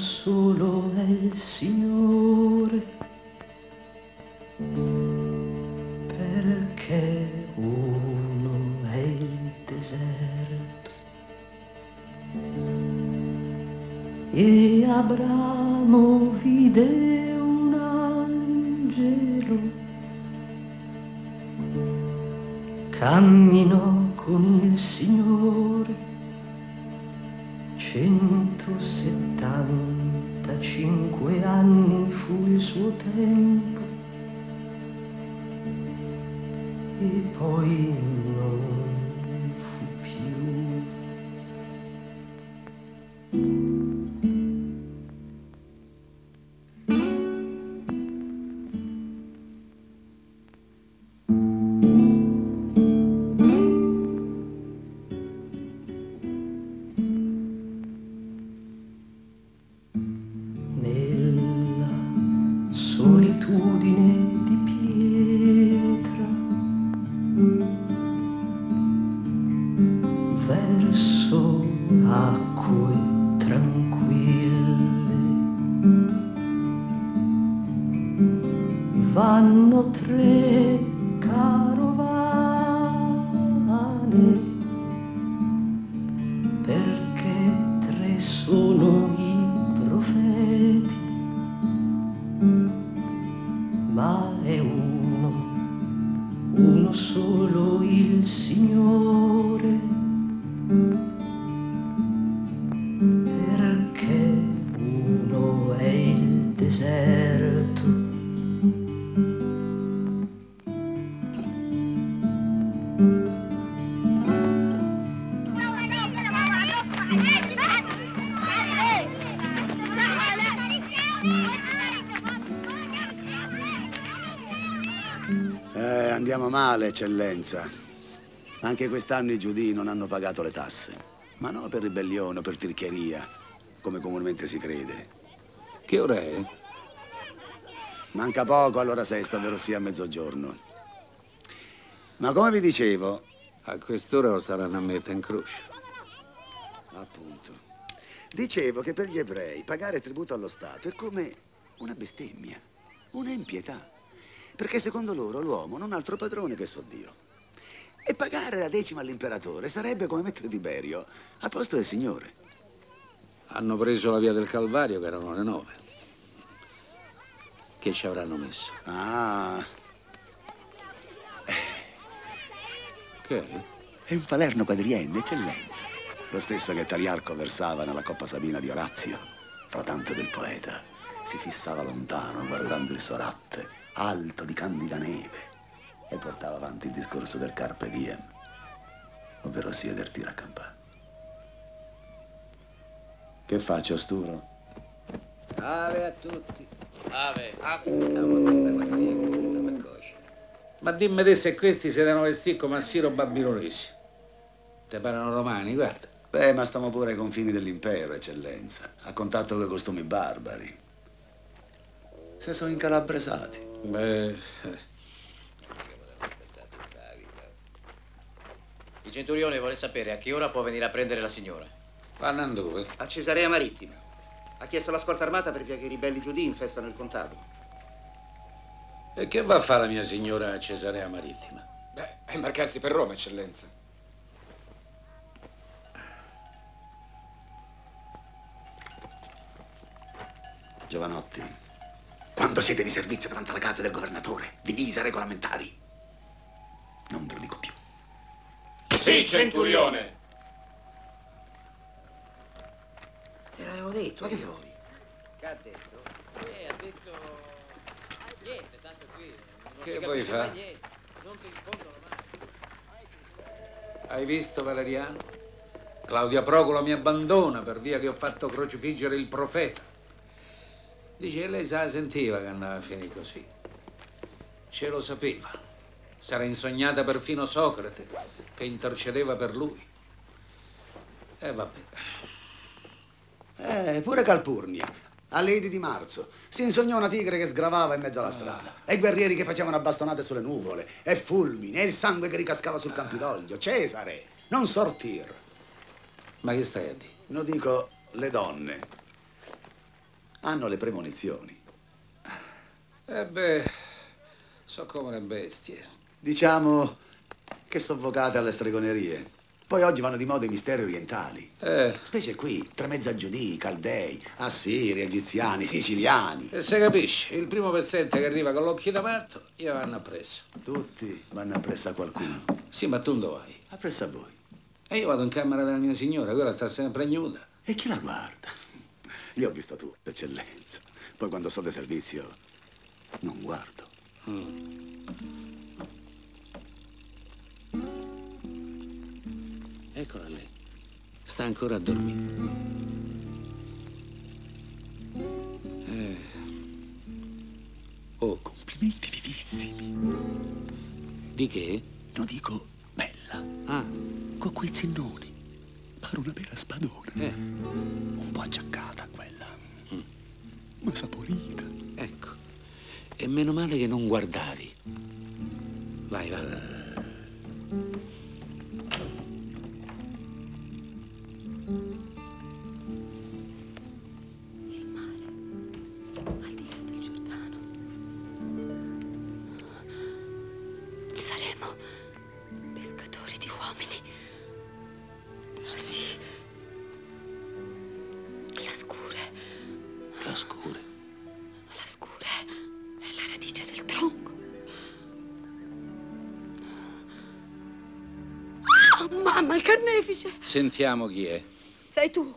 solo è il Signore, perché uno è il deserto. E Abramo vide un angelo, camminò con il Signore 175 anni fu il suo tempo, e poi non fu più. Solitudine di pietra, verso acque tranquille, vanno tre carovane, perché tre sono i profeti, ma è uno solo il Signore, perché uno è il deserto. Andiamo male, eccellenza. Anche quest'anno i giudei non hanno pagato le tasse. Ma no per ribellione o per tirchieria, come comunemente si crede. Che ora è? Manca poco all'ora sesta, ovvero sia a mezzogiorno. Ma come vi dicevo... A quest'ora lo saranno a mettere in croce. Appunto. Dicevo che per gli ebrei pagare tributo allo Stato è come una bestemmia, una impietà. Perché secondo loro l'uomo non ha altro padrone che suo Dio. E pagare la decima all'imperatore sarebbe come mettere Tiberio al posto del Signore. Hanno preso la via del Calvario, che erano le 9. Che ci avranno messo? Ah. Che è? È un falerno quadrienne, eccellenza. Lo stesso che Taliarco versava nella Coppa Sabina di Orazio. Fratante del poeta, si fissava lontano guardando il Soracte, alto di candida neve, e portava avanti il discorso del Carpe Diem, ovvero sia del tiro a campare. Che faccio, Sturo? Ave a tutti. Ave. Ma dimmi te se questi si devono vestire come assiro babilonesi. Te parano romani, guarda. Beh, ma stiamo pure ai confini dell'impero, eccellenza, a contatto con i costumi barbari. Se sono incalabresati. Beh... Il centurione vuole sapere a che ora può venire a prendere la signora. Vanno dove? A Cesarea Marittima. Ha chiesto la scorta armata per via che i ribelli giudei infestano il contado. E che va a fare la mia signora a Cesarea Marittima? Beh, a imbarcarsi per Roma, eccellenza. Giovanotti, quando siete di servizio davanti alla casa del governatore, divisa regolamentari, non ve lo dico più. Sì, centurione! Te l'avevo detto. Ma che vuoi? Che ha detto? Ha detto... Niente, tanto qui non Che si vuoi capisce fare? mai niente. Non ti rispondono mai. Hai visto, Valeriano? Claudia Procula mi abbandona per via che ho fatto crocifiggere il profeta. Dice che lei se la sentiva che andava a finire così. Ce lo sapeva. S'era insognata perfino Socrate, che intercedeva per lui. E vabbè. Pure Calpurnia, alle Idi di marzo, si insognò una tigre che sgravava in mezzo alla strada, e guerrieri che facevano bastonate sulle nuvole, e fulmini, e il sangue che ricascava sul Campidoglio. Cesare, non sortir. Ma che stai a dire? No, dico le donne. Hanno le premonizioni. Beh, so come le bestie. Diciamo che soffocate alle stregonerie. Poi oggi vanno di moda i misteri orientali. Specie qui, tra mezzo a giudei, caldei, assiri, egiziani, siciliani. E se capisci, il primo pezzente che arriva con l'occhio da matto, gli vanno appresso. Tutti vanno appresso a qualcuno. Sì, ma tu dove vai? Appresso a voi. E io vado in camera della mia signora, quella sta sempre nuda. E chi la guarda? Io ho visto tutto, eccellenza. Poi quando sto di servizio, non guardo. Eccola lì. Sta ancora a dormire. Oh, Complimenti vivissimi. di che? No, dico bella. Ah, Con quei zennoni. Pare una vera spadona. Un po' acciaccata quella. Ma saporita. ecco. E meno male che non guardavi. Vai, va. Il mare, al di là del Giordano. Saremo pescatori di uomini. Ah, sì. La scure. La scure. La scure è la radice del tronco. Oh, mamma, il carnefice! Sentiamo chi è. Sei tu,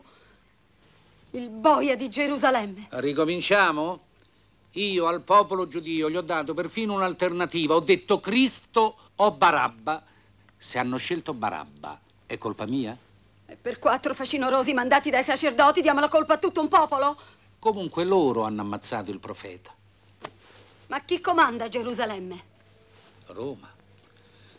il boia di Gerusalemme. Ricominciamo? Io al popolo giudio gli ho dato perfino un'alternativa. Ho detto Cristo o Barabba. Se hanno scelto Barabba, è colpa mia? E per 4 facinorosi mandati dai sacerdoti diamo la colpa a tutto un popolo? Comunque loro hanno ammazzato il profeta. Ma chi comanda a Gerusalemme? Roma.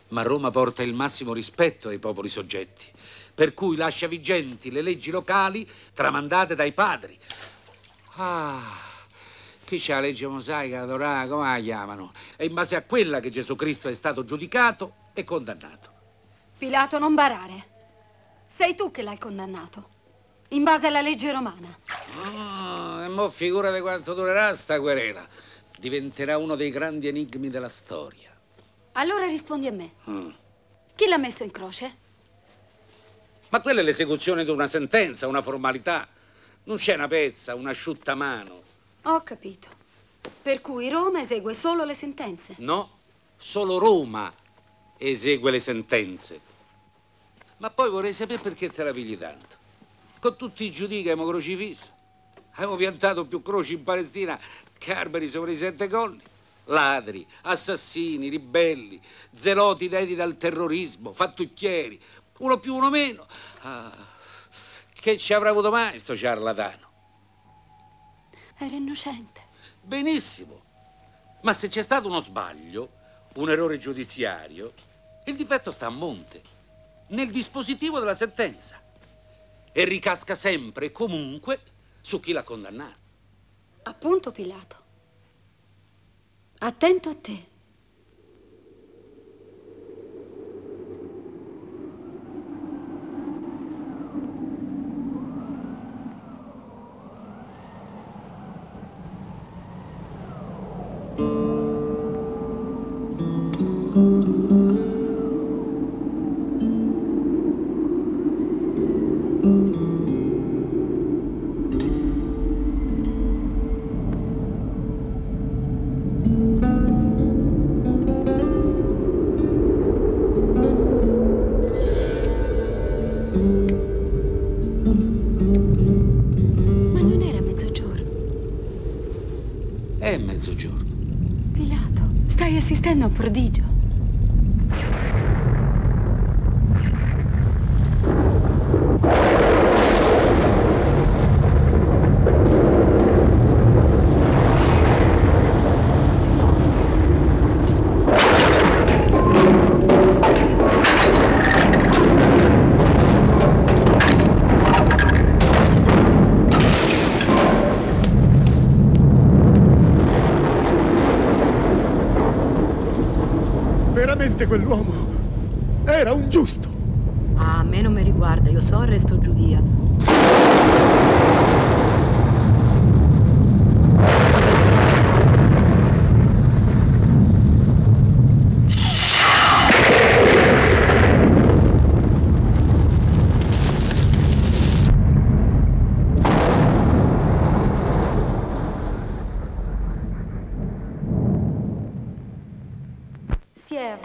Ma Roma porta il massimo rispetto ai popoli soggetti, per cui lascia vigenti le leggi locali tramandate dai padri. Ah, qui c'è la legge mosaica, Torah, come la chiamano? È in base a quella che Gesù Cristo è stato giudicato e condannato. Pilato, non barare. Sei tu che l'hai condannato, in base alla legge romana. Oh, e mo figurate quanto durerà sta querela. Diventerà uno dei grandi enigmi della storia. Allora rispondi a me. Chi l'ha messo in croce? Ma quella è l'esecuzione di una sentenza, una formalità. Non c'è una pezza, un asciuttamano. Ho capito. Per cui Roma esegue solo le sentenze. No, solo Roma esegue le sentenze. Ma poi vorrei sapere perché te la pigli tanto. Con tutti i giudei che abbiamo crocifisso. Abbiamo piantato più croci in Palestina che alberi sopra i 7 colli. Ladri, assassini, ribelli, zeloti dediti dal terrorismo, fattucchieri, uno più uno meno. Ah, che ci avrà avuto mai sto ciarlatano? Era innocente. Benissimo, ma se c'è stato uno sbaglio, un errore giudiziario, il difetto sta a monte, nel dispositivo della sentenza, e ricasca sempre e comunque su chi l'ha condannato. Appunto, Pilato. Attento a te. Ma non era mezzogiorno. È mezzogiorno. Pilato, stai assistendo a un prodigio. Veramente quell'uomo era un giusto. Ah, a me non mi riguarda, io so il resto giudia.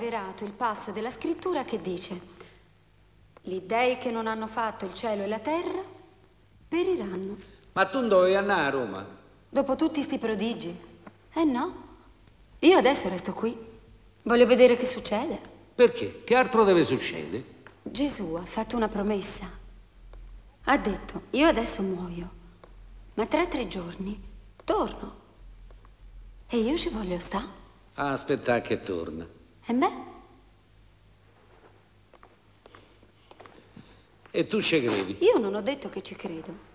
asseverato il passo della scrittura che dice: gli dei che non hanno fatto il cielo e la terra periranno. Ma tu non dovevi andare a Roma? Dopo tutti sti prodigi? No. Io adesso resto qui. Voglio vedere che succede. Perché? Che altro deve succedere? Gesù ha fatto una promessa. Ha detto: io adesso muoio, ma tra 3 giorni torno. E io ci voglio sta. Aspetta che torna. E beh? E tu ci credi? Io non ho detto che ci credo.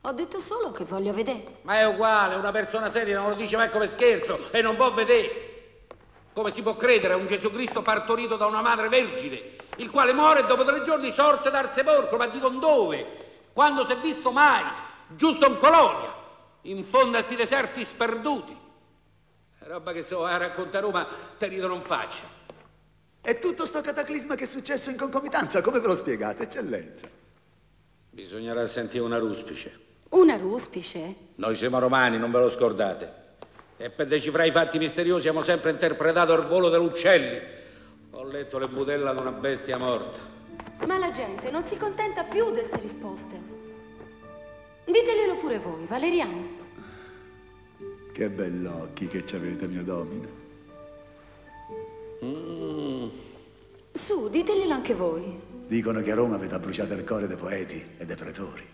Ho detto solo che voglio vedere. Ma è uguale, una persona seria non lo dice mai come scherzo e non può vedere. Come si può credere a un Gesù Cristo partorito da una madre vergine, il quale muore e dopo 3 giorni sorte dal sepolcro? Ma dico dove? Quando si è visto mai? Giusto in Colonia, in fondo a sti deserti sperduti. È roba che se vai a raccontare a Roma te ridono in faccia. E tutto sto cataclisma che è successo in concomitanza, come ve lo spiegate, eccellenza? Bisognerà sentire una ruspice. Una ruspice? Noi siamo romani, non ve lo scordate. E per decifrare i fatti misteriosi abbiamo sempre interpretato il volo degli uccelli. Ho letto le budella di una bestia morta. Ma la gente non si contenta più di queste risposte. Diteglielo pure voi, Valeriano. Che bell'occhi che ci avete, mio domine. Su, diteglielo anche voi. Dicono che a Roma avete bruciato il cuore dei poeti e dei pretori.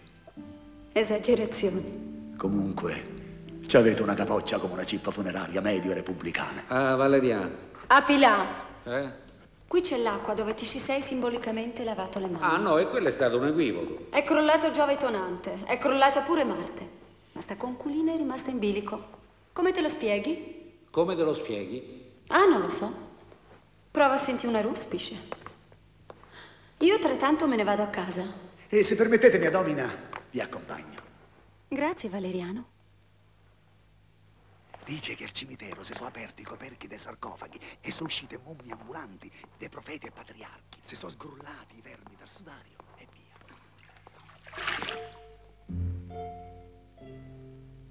Esagerazioni. Comunque, ci avete una capoccia come una cippa funeraria medio e repubblicana. Ah, Valeriano. A Pilà. Qui c'è l'acqua dove ti ci sei simbolicamente lavato le mani. Ah, no, e quello è stato un equivoco. È crollato Giove tonante, è crollato pure Marte. Ma sta conculina è rimasta in bilico. Come te lo spieghi? Come te lo spieghi? Ah, non lo so. Prova a sentire una ruspice. Io trattanto me ne vado a casa. E se permettete, mia domina, vi accompagno. Grazie, Valeriano. Dice che al cimitero si sono aperti i coperchi dei sarcofagi e sono uscite mummie ambulanti dei profeti e patriarchi. Si sono sgrullati i vermi dal sudario e via.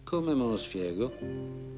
Come me lo spiego?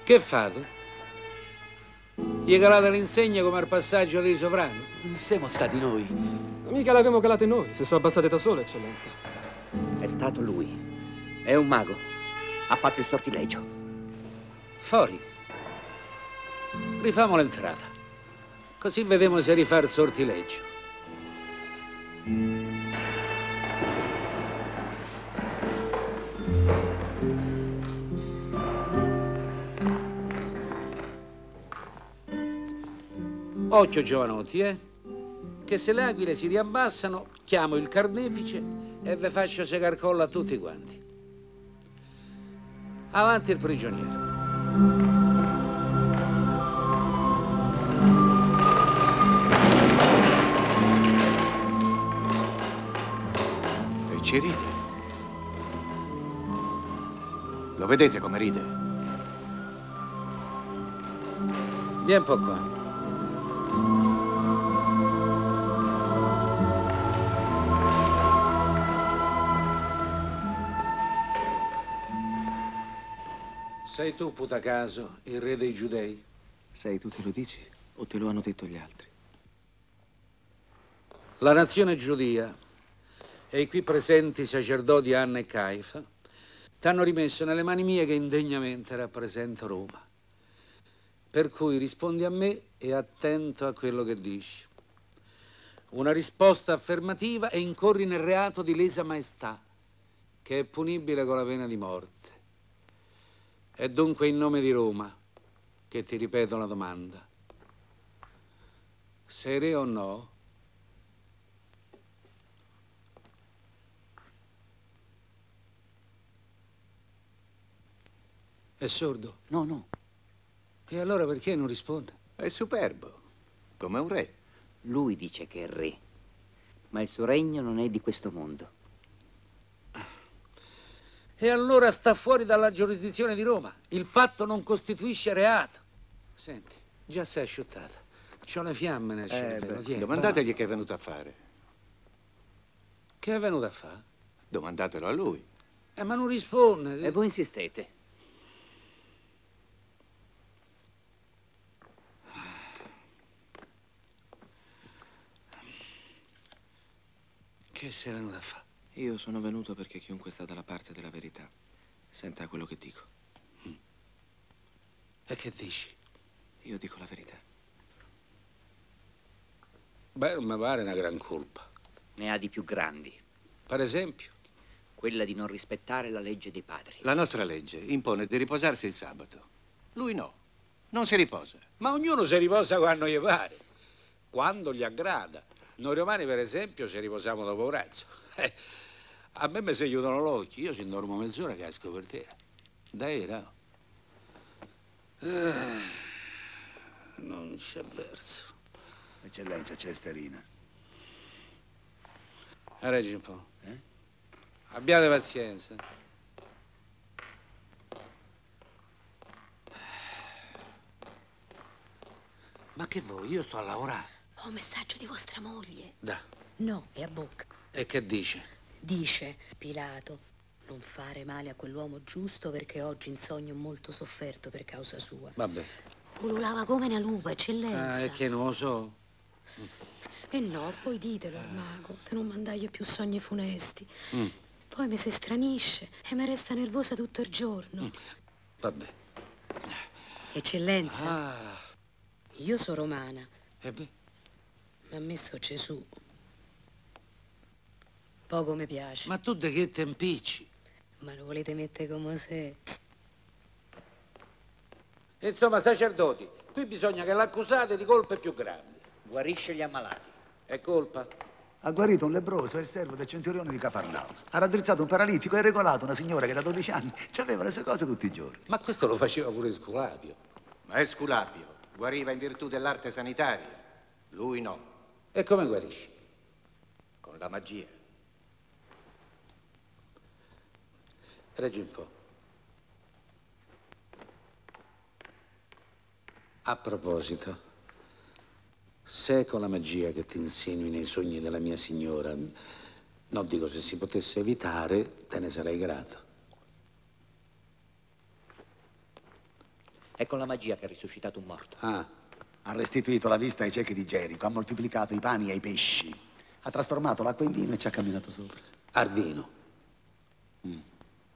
Che fate? Gli calate l'insegna come al passaggio dei sovrani? Siamo stati noi. Mica l'abbiamo calate noi, si sono abbassate da sole, eccellenza. È stato lui. È un mago. Ha fatto il sortilegio. Fuori. Rifamo l'entrata. Così vediamo se rifà il sortileggio. Occhio giovanotti, che se le aquile si riabbassano, chiamo il carnefice e ve faccio segar collo a tutti quanti. Avanti il prigioniero. E ci ride. Lo vedete come ride? Vieni un po' qua. Sei tu, putacaso, il re dei giudei? Sei tu te lo dici o te lo hanno detto gli altri? La nazione giudia e i qui presenti sacerdoti Anna e Caifa t'hanno rimesso nelle mani mie che indegnamente rappresento Roma. Per cui rispondi a me e attento a quello che dici. Una risposta affermativa e incorri nel reato di lesa maestà, che è punibile con la pena di morte. E dunque in nome di Roma che ti ripeto la domanda. Sei re o no? È sordo? No, no. E allora perché non risponde? È superbo, come un re. Lui dice che è re, ma il suo regno non è di questo mondo. E allora sta fuori dalla giurisdizione di Roma. Il fatto non costituisce reato. Senti, già sei asciuttata. C'ho le fiamme nel cervello. Tieni, Domandategli che è venuto a fare. Che è venuto a fare? Domandatelo a lui. Ma non risponde. E voi insistete. Che sei venuto a fare? Io sono venuto perché chiunque sta dalla parte della verità senta quello che dico. E che dici? Io dico la verità. Beh, non mi pare una gran colpa. Ne ha di più grandi. Per esempio? Quella di non rispettare la legge dei padri. La nostra legge impone di riposarsi il sabato. Lui no, non si riposa. Ma ognuno si riposa quando gli pare, quando gli aggrada. Noi romani, per esempio, ci riposiamo dopo pranzo. A me mi si chiudono l'occhio, io ci dormo mezz'ora che esco per terra. Dai, no. Non c'è verso. Eccellenza, c'è sterina. Reggi un po'. Abbiate pazienza. Ma che vuoi? Io sto a lavorare. Ho un messaggio di vostra moglie. Da. No, è a bocca. E che dice? Dice, Pilato, non fare male a quell'uomo giusto perché oggi in sogno ho molto sofferto per causa sua. Vabbè. Ululava come una lupa, eccellenza. Ah, è che non lo so. E no, voi ditelo al mago, te non mandaio più sogni funesti. Poi mi si stranisce e mi resta nervosa tutto il giorno. Vabbè. Eccellenza, io sono romana. E beh. Mi ha messo Gesù. Poco mi piace. Ma tu di che te impicci? Ma lo volete mettere come se... Insomma, sacerdoti, qui bisogna che l'accusate di colpe più grandi. Guarisce gli ammalati. È colpa? Ha guarito un lebbroso, il servo del centurione di Cafarnao. Ha raddrizzato un paralitico e regolato una signora che da 12 anni ci aveva le sue cose tutti i giorni. Ma questo lo faceva pure Sculapio. Ma è Sculapio, guariva in virtù dell'arte sanitaria. Lui no. E come guarisci? Con la magia. Reggi un po'. A proposito, se è con la magia che ti insinui nei sogni della mia signora, non dico se si potesse evitare, te ne sarei grato. È con la magia che ha risuscitato un morto. Ha restituito la vista ai ciechi di Gerico, ha moltiplicato i pani e i pesci, ha trasformato l'acqua in vino e ci ha camminato sopra. Al vino.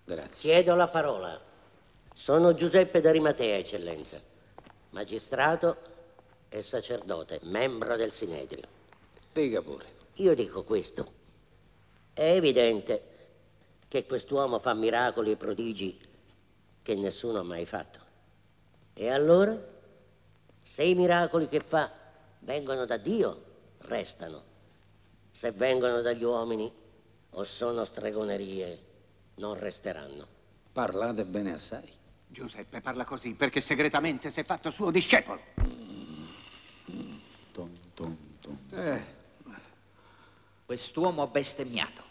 Grazie. Chiedo la parola. Sono Giuseppe d'Arimatea, eccellenza, magistrato e sacerdote, membro del Sinedrio. Dica pure. Io dico questo. È evidente che quest'uomo fa miracoli e prodigi che nessuno ha mai fatto. E allora, se i miracoli che fa vengono da Dio, restano. Se vengono dagli uomini o sono stregonerie, non resteranno. Parlate bene assai. Giuseppe parla così perché segretamente si è fatto suo discepolo. Quest'uomo ha bestemmiato.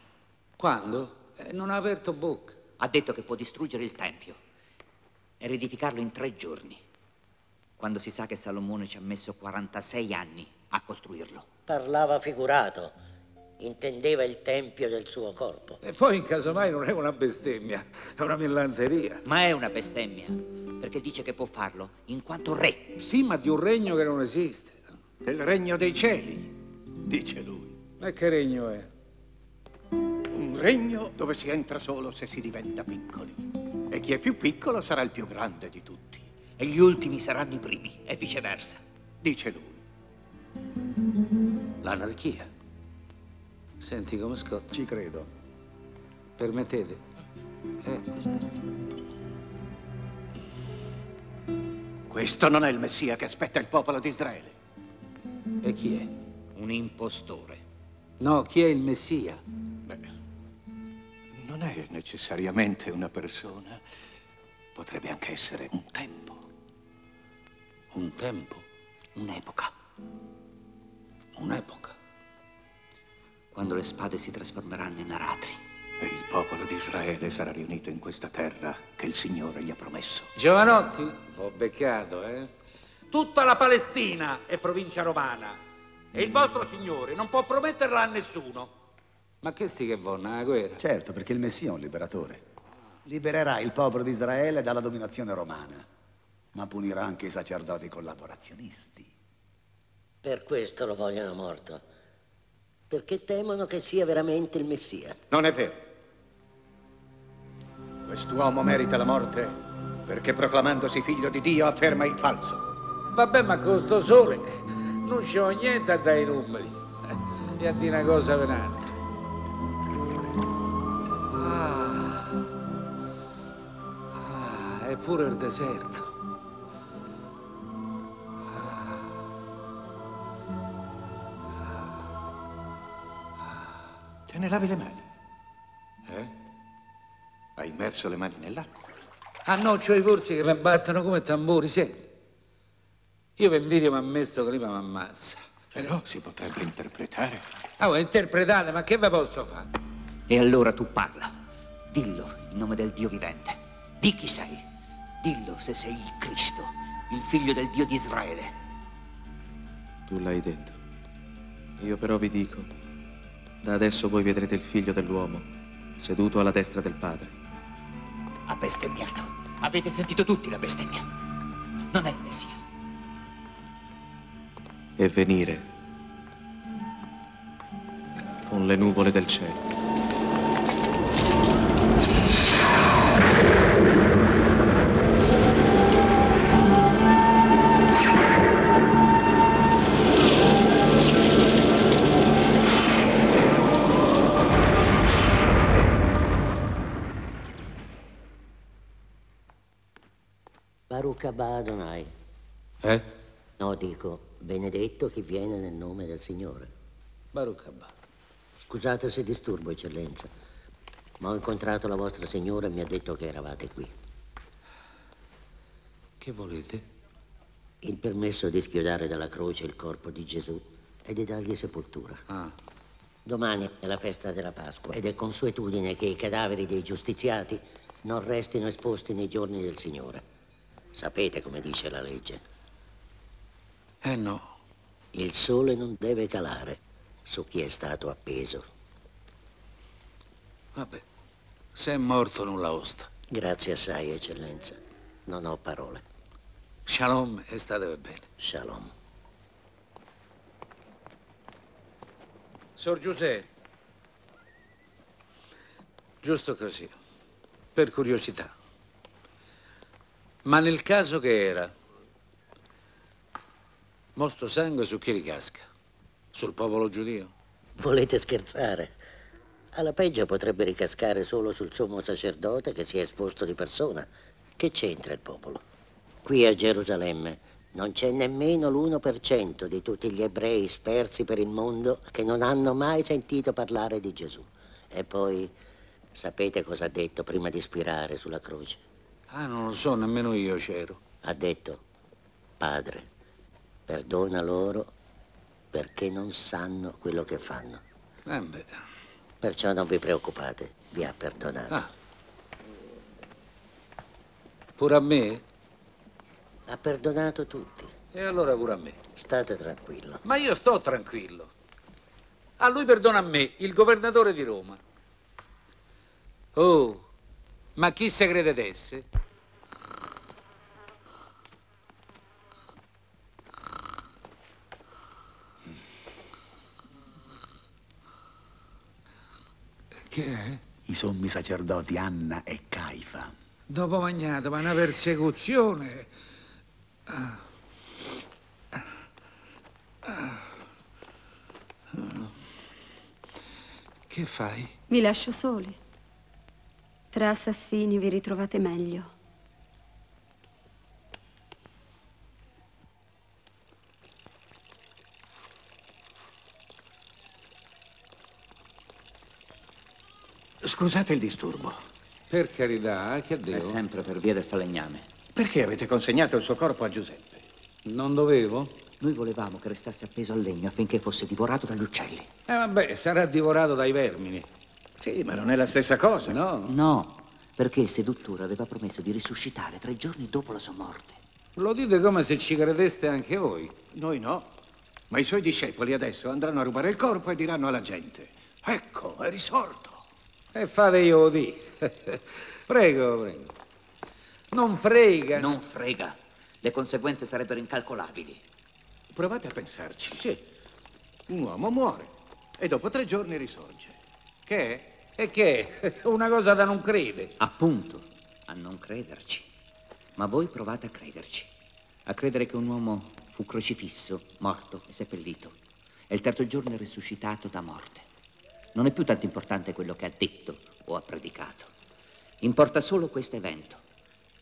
Quando? Non ha aperto bocca. Ha detto che può distruggere il Tempio e riedificarlo in 3 giorni, quando si sa che Salomone ci ha messo 46 anni a costruirlo. Parlava figurato, intendeva il tempio del suo corpo. E poi, in casomai, non è una bestemmia, è una millanteria. Ma è una bestemmia, perché dice che può farlo in quanto re. Sì, ma di un regno che non esiste. Del regno dei cieli, dice lui. E che regno è? Un regno dove si entra solo se si diventa piccoli. E chi è più piccolo sarà il più grande di tutti. E gli ultimi saranno i primi, e viceversa. Dice lui. L'anarchia. Senti come scotta. Ci credo. Permettete? Questo non è il Messia che aspetta il popolo di Israele. E chi è? Un impostore. No, chi è il Messia? Beh, non è necessariamente una persona. Potrebbe anche essere un tempo. Un tempo? Un'epoca. Un'epoca. Quando le spade si trasformeranno in aratri. E il popolo di Israele sarà riunito in questa terra che il Signore gli ha promesso. Giovanotti, ho beccato, eh? Tutta la Palestina è provincia romana e il vostro Signore non può prometterla a nessuno. Ma che sti che vonna la guerra? Certo, perché il Messia è un liberatore. Libererà il popolo di Israele dalla dominazione romana, ma punirà anche i sacerdoti collaborazionisti. Per questo lo vogliono morto, perché temono che sia veramente il Messia. Non è vero. Quest'uomo merita la morte perché proclamandosi figlio di Dio afferma il falso. Vabbè, ma con sto sole non c'ho niente a dare i numeri. E a dire una cosa per un'altra. È pure il deserto. Te ne lavi le mani? Eh? Hai immerso le mani nell'acqua? Ah no, c'ho i polsi che mi battono come tamburi, senti. Io per invidia mi ammesso che lì mi ammazza. Però si potrebbe interpretare. Ah, voi interpretate, ma che ve posso fare? E allora tu parla. Dillo in nome del Dio vivente. Di chi sei. Dillo se sei il Cristo, il figlio del Dio di Israele. Tu l'hai detto. Io però vi dico, da adesso voi vedrete il figlio dell'uomo seduto alla destra del Padre. Ha bestemmiato. Avete sentito tutti la bestemmia. Non è il Messia. E venire con le nuvole del cielo. Baruch haba Adonai. No, dico, benedetto chi viene nel nome del Signore. Baruch haba. Scusate se disturbo, eccellenza, ma ho incontrato la vostra signora e mi ha detto che eravate qui. Che volete? Il permesso di schiodare dalla croce il corpo di Gesù e di dargli sepoltura. Domani è la festa della Pasqua ed è consuetudine che i cadaveri dei giustiziati non restino esposti nei giorni del Signore. Sapete come dice la legge? No. Il sole non deve calare su chi è stato appeso. Vabbè, se è morto nulla osta. Grazie assai, eccellenza. Non ho parole. Shalom e state bene. Shalom. Sor Giuseppe, giusto così, per curiosità. Ma nel caso che era, mosto sangue su chi ricasca? Sul popolo giudio? Volete scherzare? Alla peggio potrebbe ricascare solo sul sommo sacerdote che si è esposto di persona. Che c'entra il popolo? Qui a Gerusalemme non c'è nemmeno l'1% di tutti gli ebrei spersi per il mondo che non hanno mai sentito parlare di Gesù. E poi, sapete cosa ha detto prima di spirare sulla croce? Ah, non lo so, nemmeno io c'ero. Ha detto, Padre, perdona loro perché non sanno quello che fanno. Beh. Perciò non vi preoccupate, vi ha perdonato. Pure a me? Ha perdonato tutti. E allora pure a me. State tranquillo. Ma io sto tranquillo. A lui perdona a me, il governatore di Roma. Oh, ma chi se crede d'esse? Che è? I sommi sacerdoti Anna e Caifa. Dopo magnato, ma una persecuzione. Che fai? Vi lascio soli. Tra assassini vi ritrovate meglio. Scusate il disturbo. Per carità, che È devo? sempre per via del falegname. Perché avete consegnato il suo corpo a Giuseppe? Non dovevo? Noi volevamo che restasse appeso al legno affinché fosse divorato dagli uccelli. Vabbè, sarà divorato dai vermini. Sì, ma non è la stessa cosa. No. No, perché il seduttore aveva promesso di risuscitare 3 giorni dopo la sua morte. Lo dite come se ci credeste anche voi. Noi no. Ma i suoi discepoli adesso andranno a rubare il corpo e diranno alla gente: ecco, è risorto. E fate io di. Prego, prego. Non frega. Non frega. Le conseguenze sarebbero incalcolabili. Provate a pensarci. Sì. Un uomo muore e dopo 3 giorni risorge. Che è? E che è? Una cosa da non credere. Appunto, a non crederci. Ma voi provate a crederci. A credere che un uomo fu crocifisso, morto e seppellito. E il 3° giorno è risuscitato da morte. Non è più tanto importante quello che ha detto o ha predicato. Importa solo questo evento,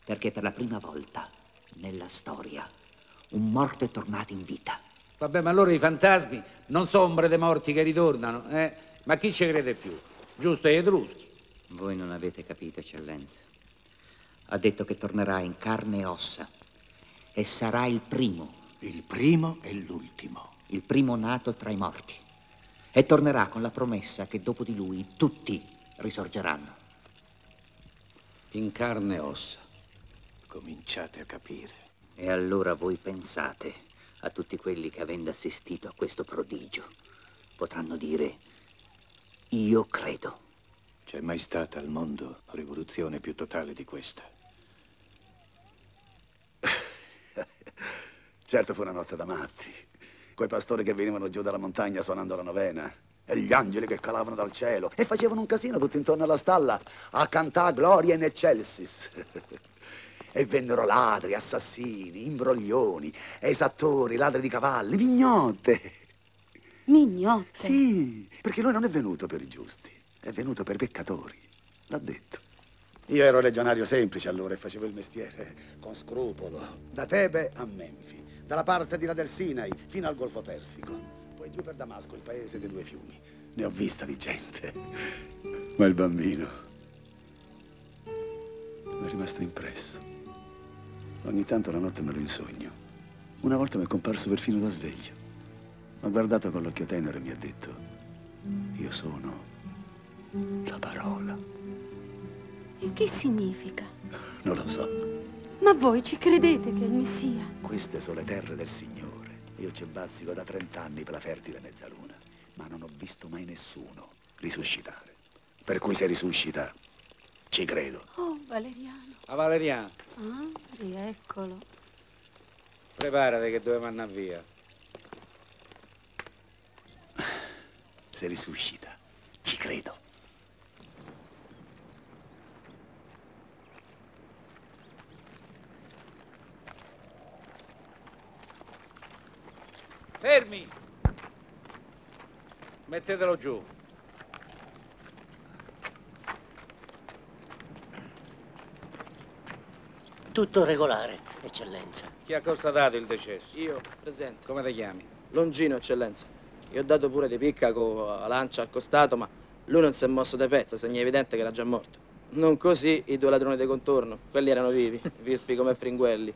perché per la prima volta nella storia un morto è tornato in vita. Vabbè, ma allora i fantasmi non sono ombre dei morti che ritornano, eh? Ma chi ci crede più? Giusto gli Etruschi. Voi non avete capito, eccellenza. Ha detto che tornerà in carne e ossa e sarà il primo. Il primo e l'ultimo. Il primo nato tra i morti. E tornerà con la promessa che dopo di lui tutti risorgeranno. In carne e ossa. Cominciate a capire. E allora voi pensate a tutti quelli che, avendo assistito a questo prodigio, potranno dire: io credo. C'è mai stata al mondo rivoluzione più totale di questa? Certo fu una notte da matti. Quei pastori che venivano giù dalla montagna suonando la novena. E gli angeli che calavano dal cielo. E facevano un casino tutto intorno alla stalla a cantare Gloria in Excelsis. E vennero ladri, assassini, imbroglioni, esattori, ladri di cavalli, mignotte. Mignotte? Sì, perché lui non è venuto per i giusti, è venuto per i peccatori. L'ha detto. Io ero legionario semplice allora e facevo il mestiere con scrupolo. Da Tebe a Menfi, dalla parte di là del Sinai fino al Golfo Persico. Poi giù per Damasco, il paese dei 2 fiumi. Ne ho vista di gente. Ma il bambino mi è rimasto impresso. Ogni tanto la notte me lo insogno. Una volta mi è comparso perfino da sveglio. Mi ha guardato con l'occhio tenero e mi ha detto: io sono la parola. E che significa? Non lo so. Ma voi ci credete che è il Messia? Queste sono le terre del Signore. Io ci bazzico da 30 anni per la fertile mezzaluna, ma non ho visto mai nessuno risuscitare. Per cui se risuscita, ci credo. Oh, Valeriano. A Valeriano, Ah, rieccolo. preparati che dobbiamo andare via. Se risuscita, ci credo. Fermi! Mettetelo giù. Tutto regolare, eccellenza. Chi ha constatato il decesso? Io, presente. Come ti chiami? Longino, eccellenza. Gli ho dato pure di picca con la lancia al costato, ma lui non si è mosso de pezzo, segna evidente che era già morto. Non così i 2 ladroni di contorno. Quelli erano vivi, vispi come fringuelli.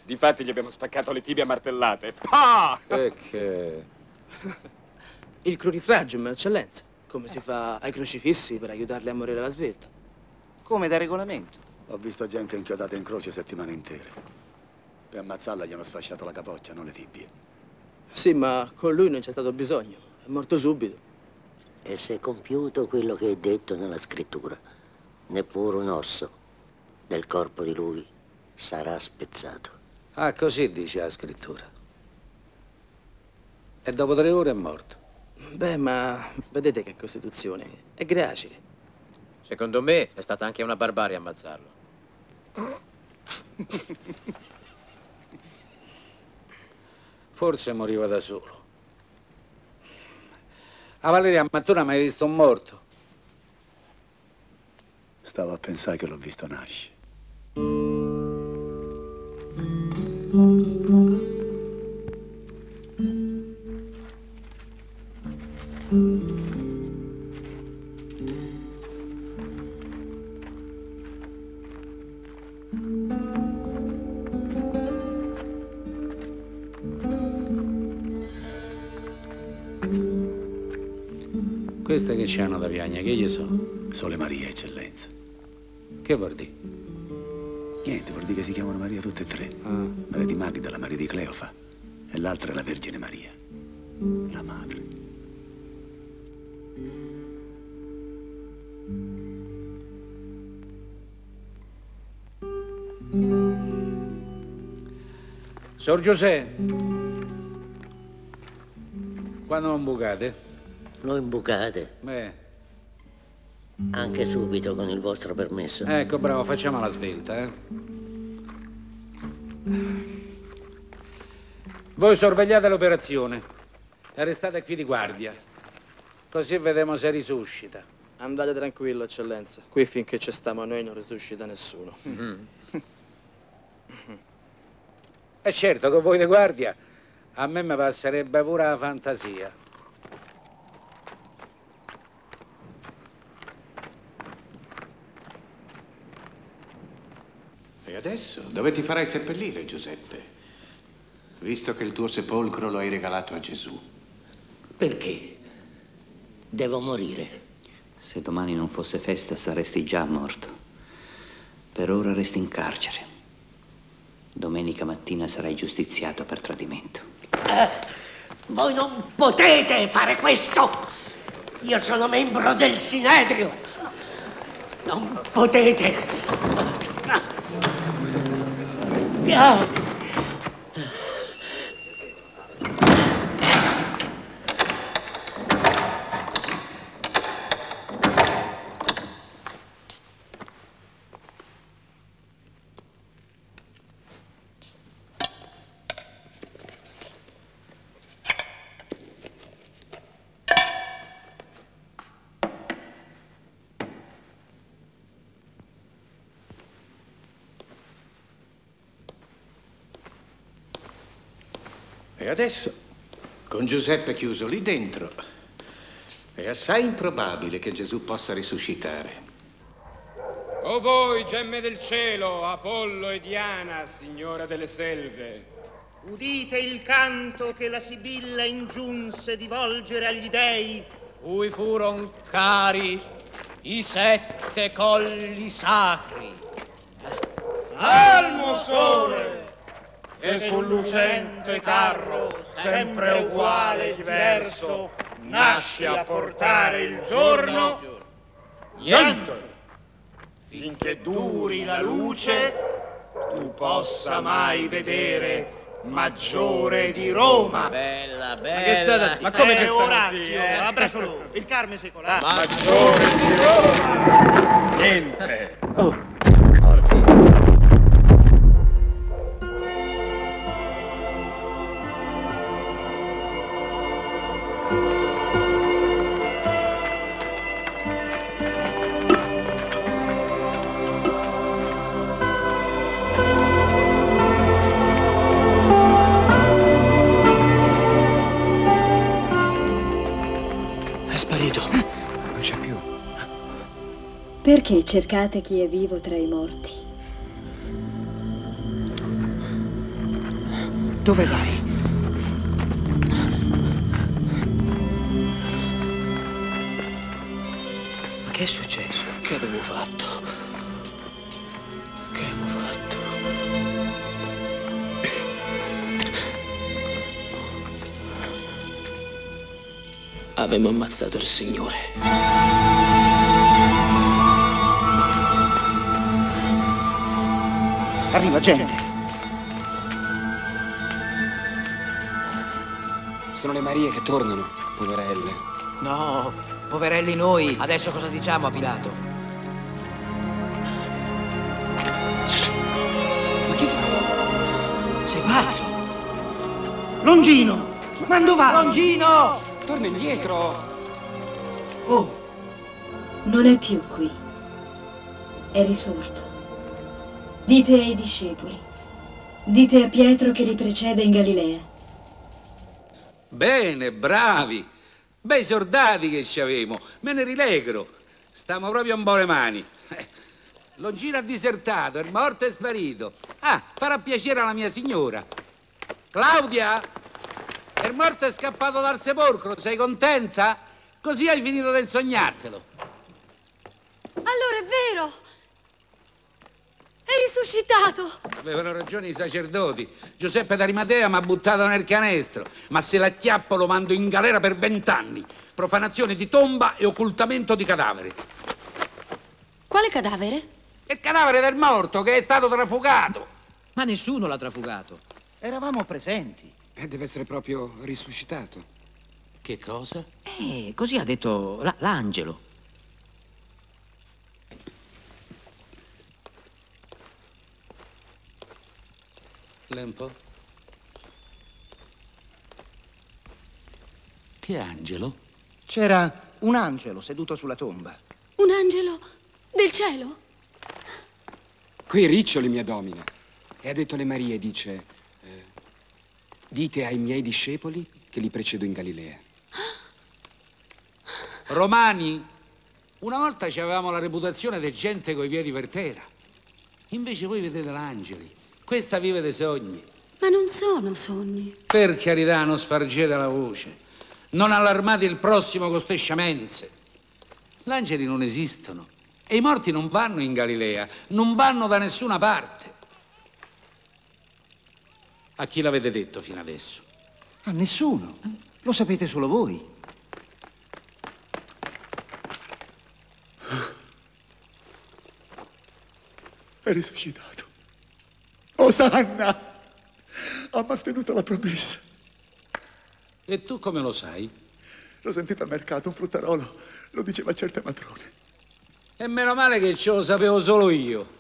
Difatti gli abbiamo spaccato le tibie a martellate. Pah! E che... Il crurifragium, eccellenza. Come si fa ai crocifissi per aiutarli a morire alla svelta. Come da regolamento. Ho visto gente inchiodata in croce settimane intere. Per ammazzarla gli hanno sfasciato la capoccia, non le tibie. Sì, ma con lui non c'è stato bisogno. È morto subito. E se è compiuto quello che è detto nella scrittura, neppure un osso del corpo di lui sarà spezzato. Ah, così dice la scrittura. E dopo 3 ore è morto. Beh, ma vedete che Costituzione è gracile. Secondo me è stata anche una barbarie ammazzarlo. Forse moriva da solo. Ah, Valeria, ma tu non hai mai visto un morto? Stavo a pensare che l'ho visto nascere. queste che c'hanno da piagna, che gli sono? Sole Maria, eccellenza. Che vuol dire? Niente, vuol dire che si chiamano Maria tutte e tre. Maria di Magdala, Maria di Cleofa e l'altra è la Vergine Maria, la madre. Sor Giuseppe, quando non bucate? Lo imbucate? Anche subito, con il vostro permesso. Ecco, bravo, facciamo la svelta, eh. Voi sorvegliate l'operazione e restate qui di guardia, così vediamo se risuscita. Andate tranquillo, eccellenza. Qui finché ci stiamo noi non risuscita nessuno. E certo, con voi di guardia, a me mi passerebbe pure la fantasia. E adesso dove ti farai seppellire, Giuseppe? Visto che il tuo sepolcro lo hai regalato a Gesù. Perché? Devo morire. Se domani non fosse festa saresti già morto. Per ora resti in carcere. Domenica mattina sarai giustiziato per tradimento. Voi non potete fare questo! Io sono membro del Sinedrio! Non potete! E adesso, con Giuseppe chiuso lì dentro, è assai improbabile che Gesù possa risuscitare. O voi, gemme del cielo, Apollo e Diana, signora delle selve, udite il canto che la Sibilla ingiunse di volgere agli dei, cui furon cari i 7 colli sacri. Almo sole, che sul lucente carro, sempre uguale e diverso, nasci a portare il giorno, niente, finché duri la luce, tu possa mai vedere maggiore di Roma. Bella, Ma che bella. Ma come che Orazio, abbraccialo, il Carme secolare. maggiore di Roma. Niente. Perché cercate chi è vivo tra i morti? Dove vai? Ma che è successo? Che avevo fatto? Che abbiamo fatto? Avevamo ammazzato il Signore. Arriva gente. Sono le Marie che tornano, poverelle. No, poverelli noi. Adesso cosa diciamo a Pilato? Ma che fa? Sei pazzo? Longino! Ma dove vai? Longino! Torna indietro! Oh! Non è più qui. È risorto. Dite ai discepoli. Dite a Pietro che li precede in Galilea. Bene, bravi. Bei soldati che ci avemo. Me ne rilegro. Stiamo proprio in buone mani. Longino ha disertato, il morto è sparito. Ah, farà piacere alla mia signora. Claudia, il morto è scappato dal sepolcro, sei contenta? Così hai finito del sognartelo. Allora è vero! È risuscitato! Avevano ragione i sacerdoti. Giuseppe d'Arimatea mi ha buttato nel canestro, ma se l'acchiappo lo mando in galera per 20 anni. Profanazione di tomba e occultamento di cadavere. Quale cadavere? Il cadavere del morto che è stato trafugato. Ma nessuno l'ha trafugato. Eravamo presenti. Deve essere proprio risuscitato. Che cosa? Così ha detto l'angelo. Lempo? Che angelo? C'era un angelo seduto sulla tomba. Un angelo del cielo? Qui riccioli, mia domina. E ha detto alle Marie, dice, dite ai miei discepoli che li precedo in Galilea. Romani, una volta avevamo la reputazione di gente coi piedi per terra. Invece voi vedete l'angeli. Questa vive dei sogni. Ma non sono sogni. Per carità, non spargete la voce. Non allarmate il prossimo con ste sciamenze. Gli angeli non esistono. E i morti non vanno in Galilea. Non vanno da nessuna parte. A chi l'avete detto fino adesso? A nessuno. Lo sapete solo voi. È risuscitato. Osanna! Ha mantenuto la promessa. E tu come lo sai? L'ho sentito al mercato, un fruttarolo lo diceva a certe matrone. E meno male che ce lo sapevo solo io.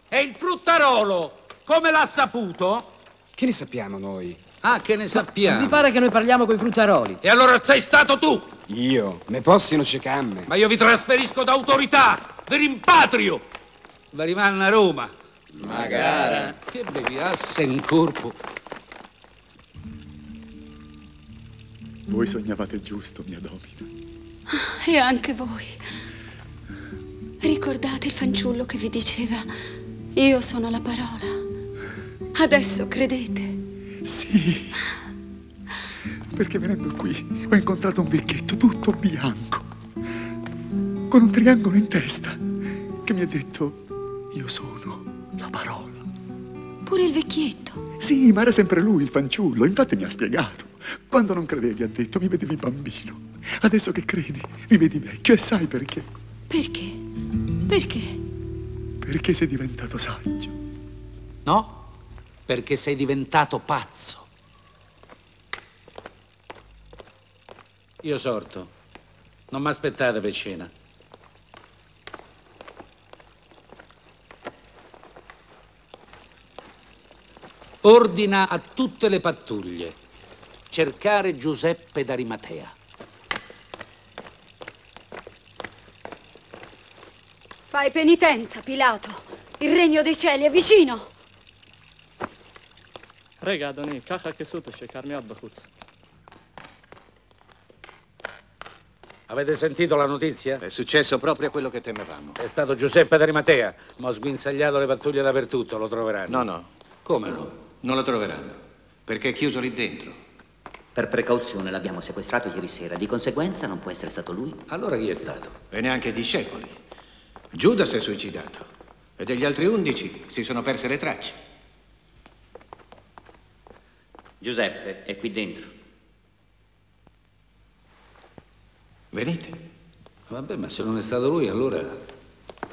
E il fruttarolo, come l'ha saputo? Che ne sappiamo noi? Ah, che ne sappiamo? Mi pare che noi parliamo coi fruttaroli. E allora sei stato tu! Io? Me possino cecamme. Ma io vi trasferisco d'autorità, vi rimpatrio. Vi rimanno a Roma. Magara. Che bevi asse in corpo. Voi sognavate giusto, mia domina. E anche voi. Ricordate il fanciullo che vi diceva: io sono la parola. Adesso credete? Sì. Perché venendo qui ho incontrato un vecchietto tutto bianco, con un triangolo in testa, che mi ha detto: io sono la parola. Pure il vecchietto? Sì, ma era sempre lui il fanciullo. Infatti mi ha spiegato. Quando non credevi, ha detto, mi vedevi bambino. Adesso che credi, mi vedi vecchio. E sai perché? Perché? Perché? Perché sei diventato saggio. No, perché sei diventato pazzo. Io sorto. Non mi aspettate per cena. Ordina a tutte le pattuglie cercare Giuseppe d'Arimatea. Fai penitenza, Pilato. Il regno dei cieli è vicino. רגע, אדוני, ככה הכסות שקר מאוד בחוץ. Avete sentito la notizia? È successo proprio quello che temevamo. È stato Giuseppe d'Arimatea. Ma ho sguinzagliato le pattuglie dappertutto, lo troveranno. No. Come no? Non lo troveranno, perché è chiuso lì dentro. Per precauzione l'abbiamo sequestrato ieri sera, di conseguenza non può essere stato lui. Allora chi è stato? E neanche i discepoli. Giuda si è suicidato e degli altri 11 si sono perse le tracce. Giuseppe è qui dentro. Venite. Vabbè, ma se non è stato lui, allora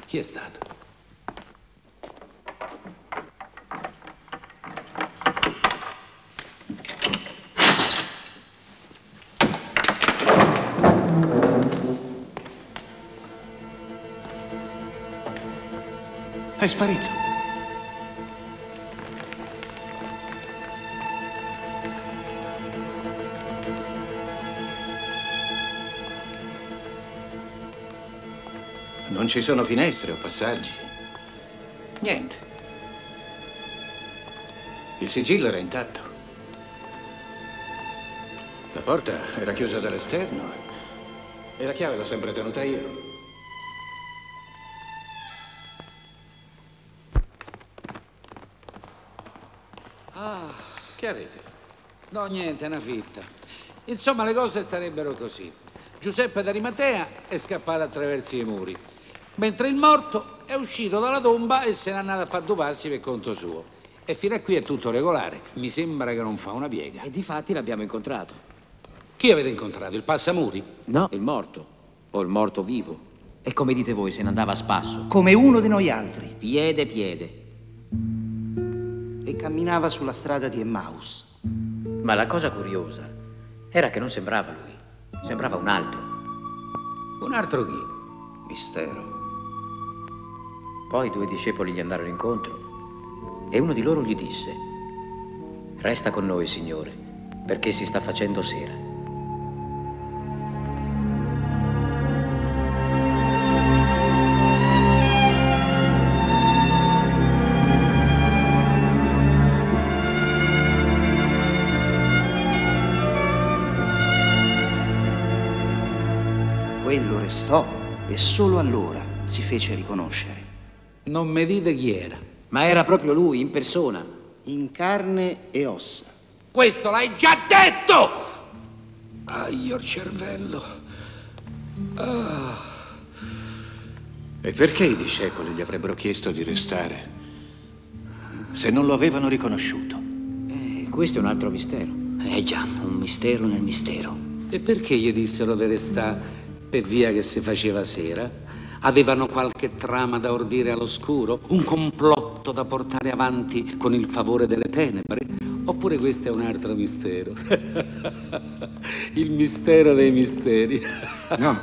chi è stato? È sparito. Non ci sono finestre o passaggi. Niente. Il sigillo era intatto. La porta era chiusa dall'esterno e la chiave l'ho sempre tenuta io. Ah, che avete? No, niente, è una fitta. Insomma, le cose starebbero così. Giuseppe d'Arimatea è scappato attraverso i muri, mentre il morto è uscito dalla tomba e se n'è andato a fare due passi per conto suo. E fino a qui è tutto regolare. Mi sembra che non fa una piega. E difatti l'abbiamo incontrato. Chi avete incontrato? Il passamuri? No, il morto. O il morto vivo. E come dite voi, se ne andava a spasso. Come uno di noi altri. Piede, piede. E camminava sulla strada di Emmaus. Ma la cosa curiosa era che non sembrava lui. Sembrava un altro. Un altro chi? Mistero. Poi 2 discepoli gli andarono incontro e uno di loro gli disse: resta con noi, Signore, perché si sta facendo sera. Quello restò e solo allora si fece riconoscere. Non mi dite chi era. Ma era proprio lui, in persona. In carne e ossa. Questo l'hai già detto! Aio il cervello. Ah. E perché i discepoli gli avrebbero chiesto di restare se non lo avevano riconosciuto? Questo è un altro mistero. Già, un mistero nel mistero. E perché gli dissero di restare per via che si faceva sera? Avevano qualche trama da ordire all'oscuro? Un complotto da portare avanti con il favore delle tenebre? Oppure questo è un altro mistero? Il mistero dei misteri. No,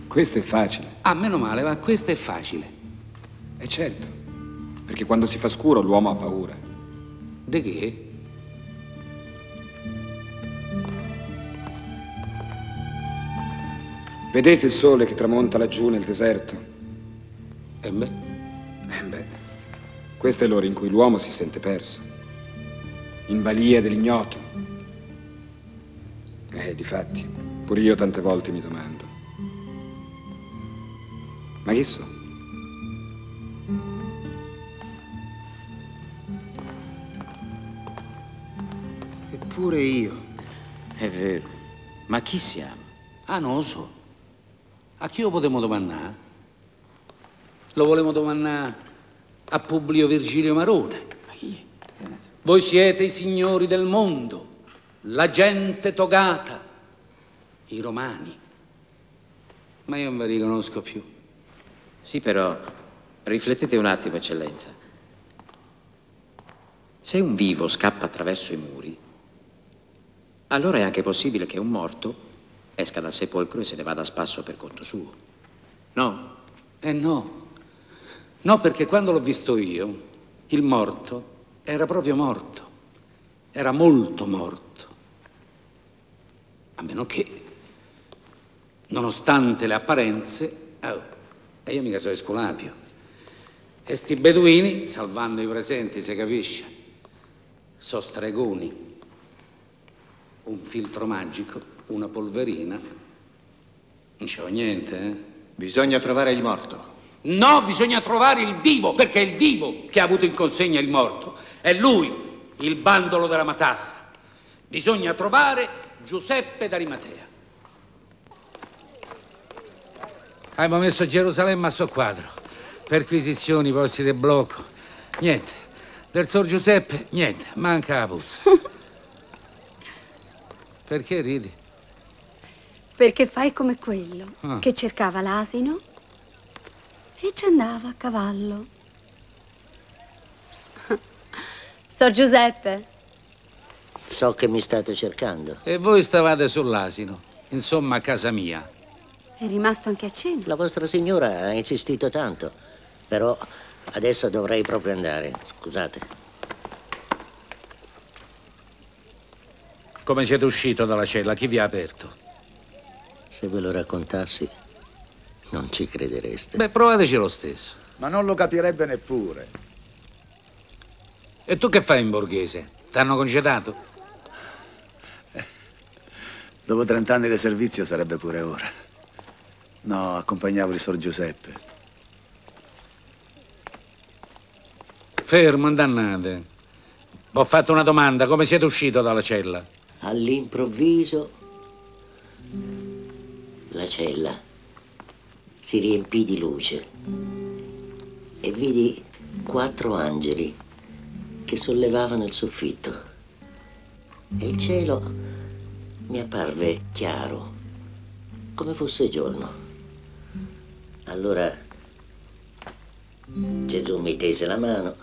questo è facile. Ah, meno male, ma questo è facile. E certo, perché quando si fa scuro l'uomo ha paura. Di che? Vedete il sole che tramonta laggiù nel deserto? E beh? Questa è l'ora in cui l'uomo si sente perso, in balia dell'ignoto. Difatti, pure io tante volte mi domando. Ma chi so? Eppure io. È vero. Ma chi siamo? Ah, non lo so. A chi lo potremmo domandare? Lo volevamo domandare a Publio Virgilio Marone. Ma chi? Voi siete i signori del mondo, la gente togata, i romani. Ma io non vi riconosco più. Sì, però riflettete un attimo, eccellenza. Se un vivo scappa attraverso i muri, allora è anche possibile che un morto esca dal sepolcro e se ne vada a spasso per conto suo. No? No. No, perché quando l'ho visto io, il morto era proprio morto. Era molto morto. A meno che, nonostante le apparenze, e io mica sono Esculapio. E sti beduini, salvando i presenti, si capisce, sono stregoni. Un filtro magico, una polverina, non c'ho niente, Bisogna trovare il morto. No, bisogna trovare il vivo, perché è il vivo che ha avuto in consegna il morto. È lui, il bandolo della matassa. Bisogna trovare Giuseppe d'Arimatea. Abbiamo messo Gerusalemme a soqquadro. Perquisizioni, posti di blocco. Niente. Del Sor Giuseppe, niente. Manca la puzza. Perché ridi? Perché fai come quello che cercava l'asino e ci andava a cavallo. Sor Giuseppe. So che mi state cercando. E voi stavate sull'asino, insomma a casa mia. È rimasto anche a cena. La vostra signora ha insistito tanto, però adesso dovrei proprio andare, scusate. Come siete uscito dalla cella? Chi vi ha aperto? Se ve lo raccontassi, non ci credereste. Beh, provateci lo stesso. Ma non lo capirebbe neppure. E tu che fai in borghese? T'hanno congedato? Dopo 30 anni di servizio sarebbe pure ora. No, accompagnavo il Sor Giuseppe. Fermo, indannate. Ho fatto una domanda, come siete uscito dalla cella? All'improvviso la cella si riempì di luce e vidi 4 angeli che sollevavano il soffitto e il cielo mi apparve chiaro, come fosse giorno. Allora Gesù mi tese la mano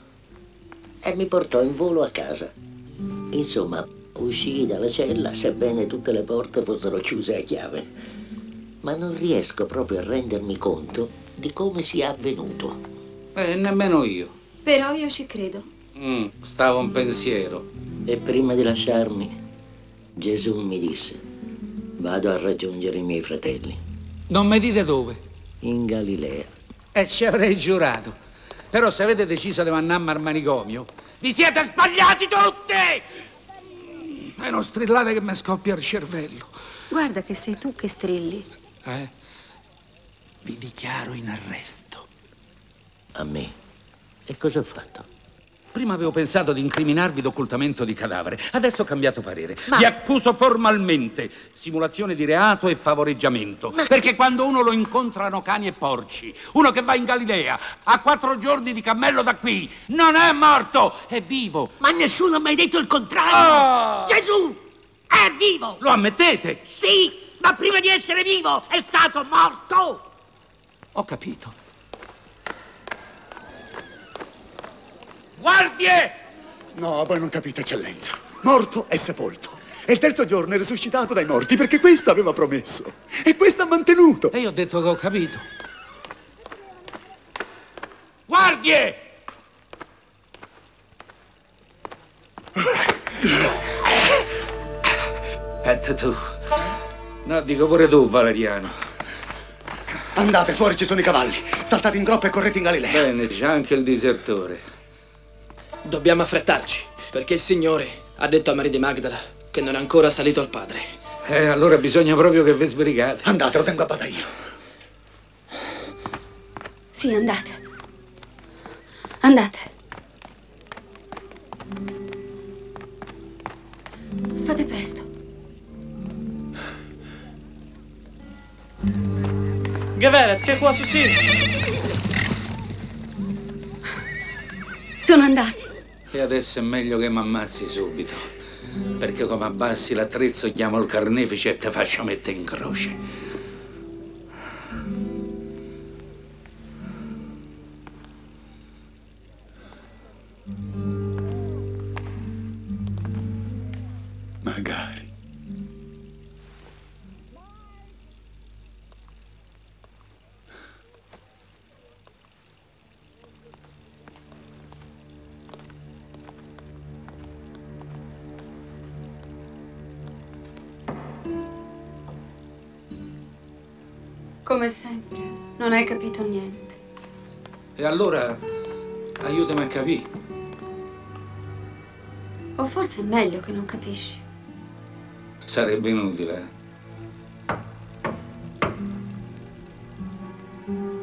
e mi portò in volo a casa. Insomma, uscii dalla cella, sebbene tutte le porte fossero chiuse a chiave, ma non riesco proprio a rendermi conto di come sia avvenuto. Nemmeno io. Però io ci credo. Stavo un pensiero. E prima di lasciarmi, Gesù mi disse: vado a raggiungere i miei fratelli. Non mi dite dove? In Galilea. Ci avrei giurato. Però se avete deciso di mandarmi al manicomio, vi siete sbagliati tutti! E non strillate che mi scoppia il cervello. Guarda che sei tu che strilli. Vi dichiaro in arresto. A me? E cosa ho fatto? Prima avevo pensato di incriminarvi d'occultamento di cadavere, adesso ho cambiato parere. Vi accuso formalmente simulazione di reato e favoreggiamento. Perché quando uno lo incontrano cani e porci, uno che va in Galilea a 4 giorni di cammello da qui, non è morto, è vivo. Ma nessuno ha mai detto il contrario! Gesù è vivo! Lo ammettete? Sì, ma prima di essere vivo è stato morto! Ho capito. Guardie! No, voi non capite, eccellenza. Morto e sepolto. E il terzo giorno è risuscitato dai morti perché questo aveva promesso. E questo ha mantenuto. E io ho detto che ho capito. Guardie! Tu. No, dico pure tu, Valeriano. Andate, fuori ci sono i cavalli. Saltate in groppa e correte in Galilea. Bene, c'è anche il disertore. Dobbiamo affrettarci, perché il Signore ha detto a Maria di Magdala che non è ancora salito al Padre. Allora bisogna proprio che vi sbrigate. Andate, lo tengo a bada io. Sì, andate. Andate. Fate presto. Geveret, che qua sì. Sono andati. E adesso è meglio che mi ammazzi subito. Perché come abbassi l'attrezzo chiamo il carnefice e te faccio mettere in croce. Magari. Come sempre, non hai capito niente. E allora aiutami a capire. O forse è meglio che non capisci. Sarebbe inutile.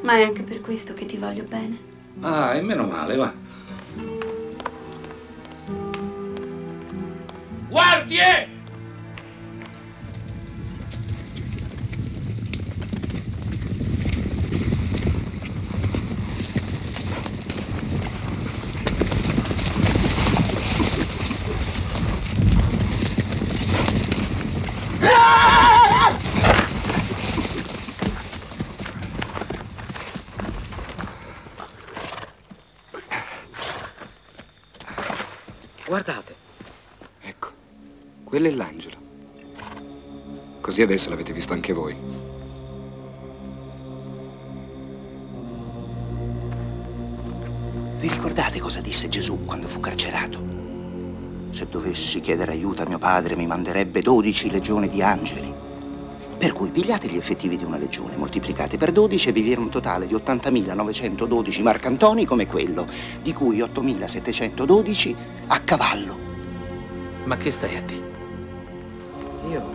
Ma è anche per questo che ti voglio bene. E meno male, va. Guardie! Guardate. Ecco, quello è l'angelo. Così adesso l'avete visto anche voi. Vi ricordate cosa disse Gesù quando fu carcerato? Se dovessi chiedere aiuto a mio padre mi manderebbe 12 legioni di angeli. Per cui pigliate gli effettivi di una legione, moltiplicate per 12 e vi viene un totale di 80.912 marcantoni come quello, di cui 8.712 a cavallo. Ma che stai a dire? Io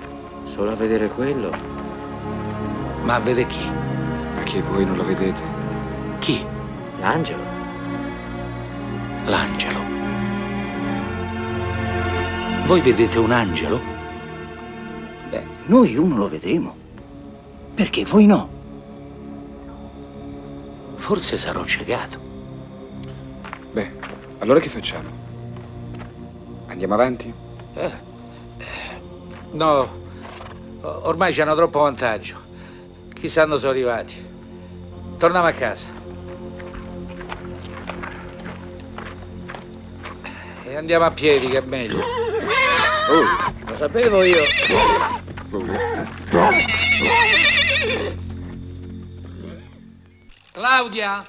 solo a vedere quello. Ma a vedere chi? Ma che voi non lo vedete? Chi? L'angelo. L'angelo. Voi vedete un angelo? Beh, noi uno lo vedemo. Perché voi no? Forse sarò ciecato. Beh, allora che facciamo? Andiamo avanti? No, ormai c'hanno troppo vantaggio. Chissà dove sono arrivati. Torniamo a casa. E andiamo a piedi, che è meglio. Lo sapevo io. Claudia?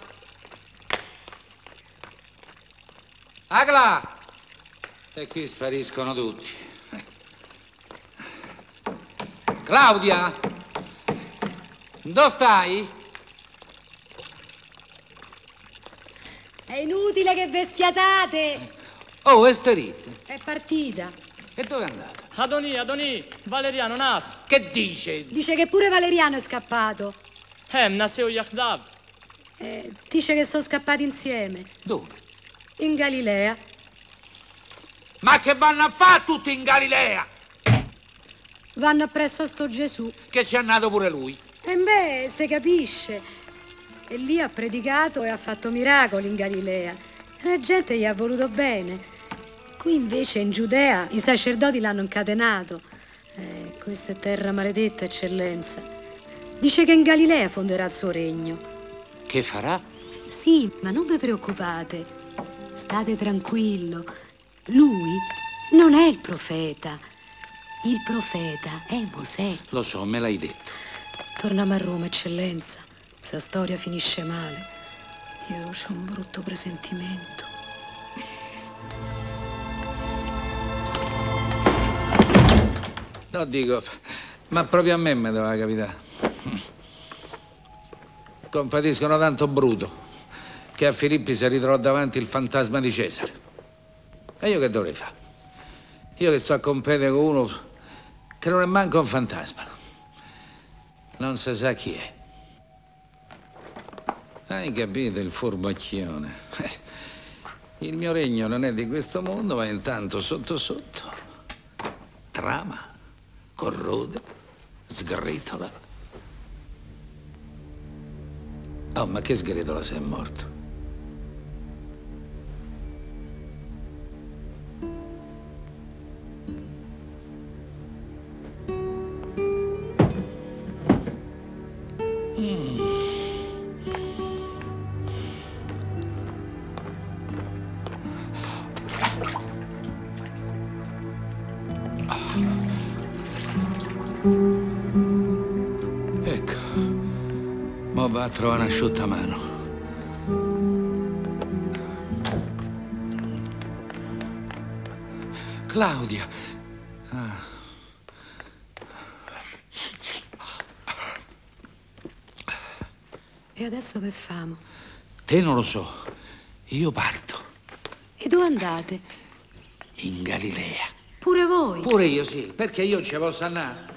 Agla! E qui spariscono tutti. Claudia? Dove stai? È inutile che ve sfiatate. Oh, Esterite. È partita. E dove è andata? Adoni, Valeriano, Nas. Che dice? Dice che pure Valeriano è scappato. Naseo Yachdav. Dice che sono scappati insieme. Dove? In Galilea. Ma che vanno a fare tutti in Galilea? Vanno appresso a sto Gesù. Che ci è nato pure lui. E beh, se capisce. E lì ha predicato e ha fatto miracoli in Galilea. La gente gli ha voluto bene. Qui invece in Giudea i sacerdoti l'hanno incatenato. Questa è terra maledetta, eccellenza. Dice che in Galilea fonderà il suo regno. Che farà? Sì, ma non vi preoccupate. State tranquillo. Lui non è il profeta. Il profeta è Mosè. Lo so, me l'hai detto. Torniamo a Roma, eccellenza. Questa storia finisce male. Io ho un brutto presentimento. No, dico, ma proprio a me mi doveva capitare. Compatiscono tanto Bruto che a Filippi si ritrovò davanti il fantasma di Cesare. E io che dovrei fare? Io che sto a competere con uno che non è manco un fantasma. Non si sa chi è. Hai capito il furbacchione? Il mio regno non è di questo mondo, ma intanto sotto sotto trama, corrode, sgretola. Oh, ma che sgretola se è morto? Ecco, mo va a trovare un asciuttamano. Claudia. E adesso che famo? Te non lo so. Io parto. E dove andate? In Galilea. Pure voi? Pure io, sì. Perché io ci posso andare.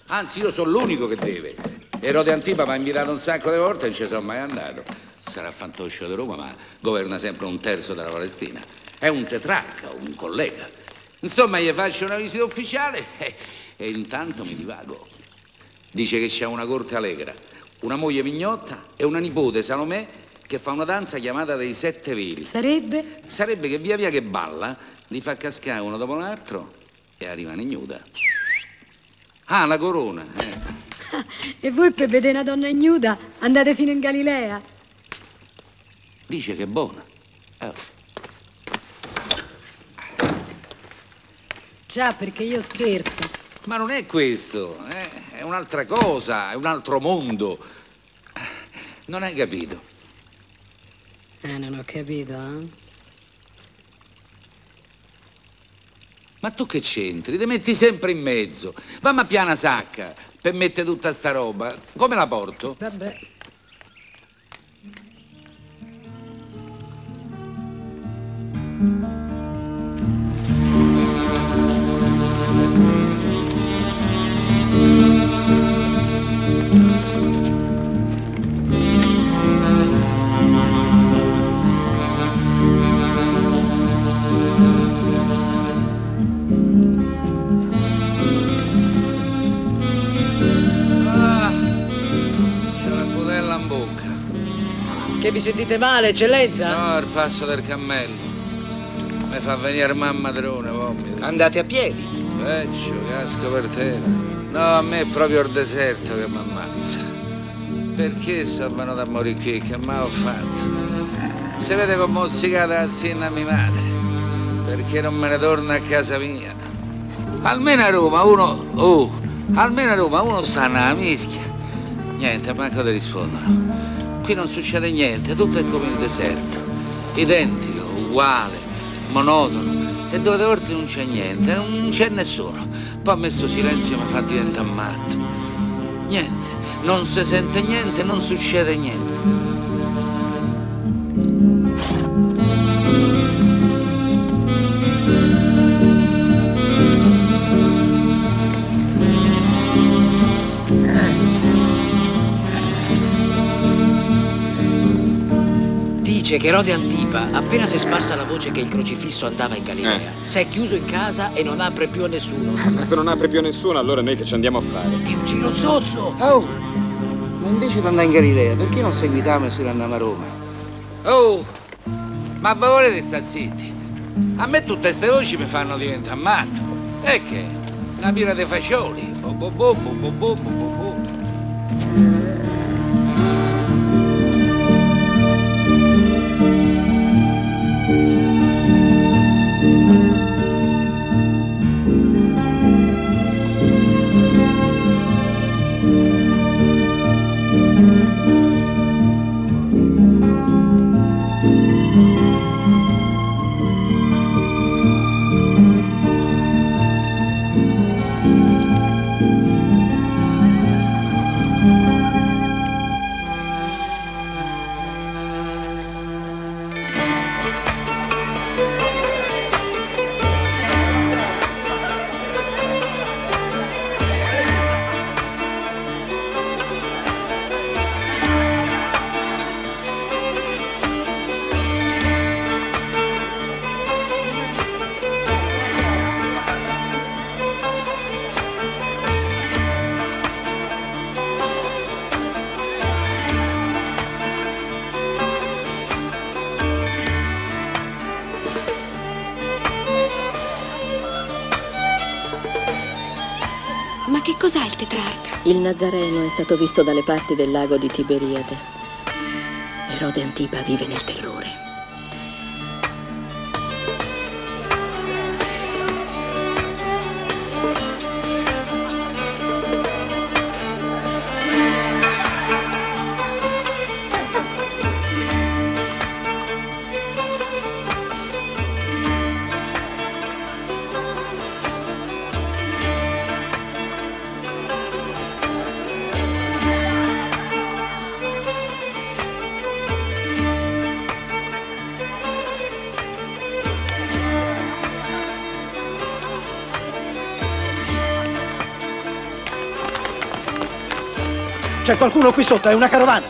Anzi, io sono l'unico che deve. Erode Antipa mi ha invitato un sacco di volte e non ci sono mai andato. Sarà fantoscio di Roma, ma governa sempre un terzo della Palestina. È un tetrarca, un collega. Insomma, gli faccio una visita ufficiale e intanto mi divago. Dice che c'è una corte allegra, una moglie mignotta e una nipote, Salomè, che fa una danza chiamata dei 7 veli. Sarebbe? Sarebbe che via via che balla, li fa cascare uno dopo l'altro e arrivano ignuda. Ah, la corona. E voi per vedere una donna ignuda andate fino in Galilea? Dice che è buona. Già, perché io scherzo. Ma non è questo, è un'altra cosa, è un altro mondo. Non hai capito? Non ho capito, Ma tu che c'entri? Ti metti sempre in mezzo. Vammi a piana sacca per mettere tutta sta roba. Come la porto? Vabbè. Che vi sentite male, eccellenza? No, il passo del cammello. Mi fa venire mammadrone, vomito. Andate a piedi. Vecchio, casco per terra. No, a me è proprio il deserto che mi ammazza. Perché sono venuto a morire qui? Che male ho fatto? Si vede come mozzicata la zinna a mia madre. Perché non me ne torno a casa mia. Almeno a Roma uno... almeno a Roma uno sta nella mischia. Niente, manco ti rispondono. Qui non succede niente, tutto è come il deserto. Identico, uguale, monotono. E dove le volte non c'è niente, non c'è nessuno. Poi a me sto silenzio mi fa diventare matto. Niente, non si sente niente, non succede niente. Dice che Erode Antipa, appena si è sparsa la voce che il crocifisso andava in Galilea, si è chiuso in casa e non apre più a nessuno. Ma se non apre più a nessuno, allora noi che ci andiamo a fare? È un giro zozzo! Oh, ma invece di andare in Galilea, perché non seguitiamo e se ne andiamo a Roma? Oh, ma voi volete stare zitti? A me tutte queste voci mi fanno diventare matto. E che? Una pira dei fascioli. Bo bo bo bo bo bo bo bo. Ma che cos'ha il tetrarca? Il Nazareno è stato visto dalle parti del lago di Tiberiade. Erode Antipa vive nel terrore. C'è qualcuno qui sotto, è una carovana.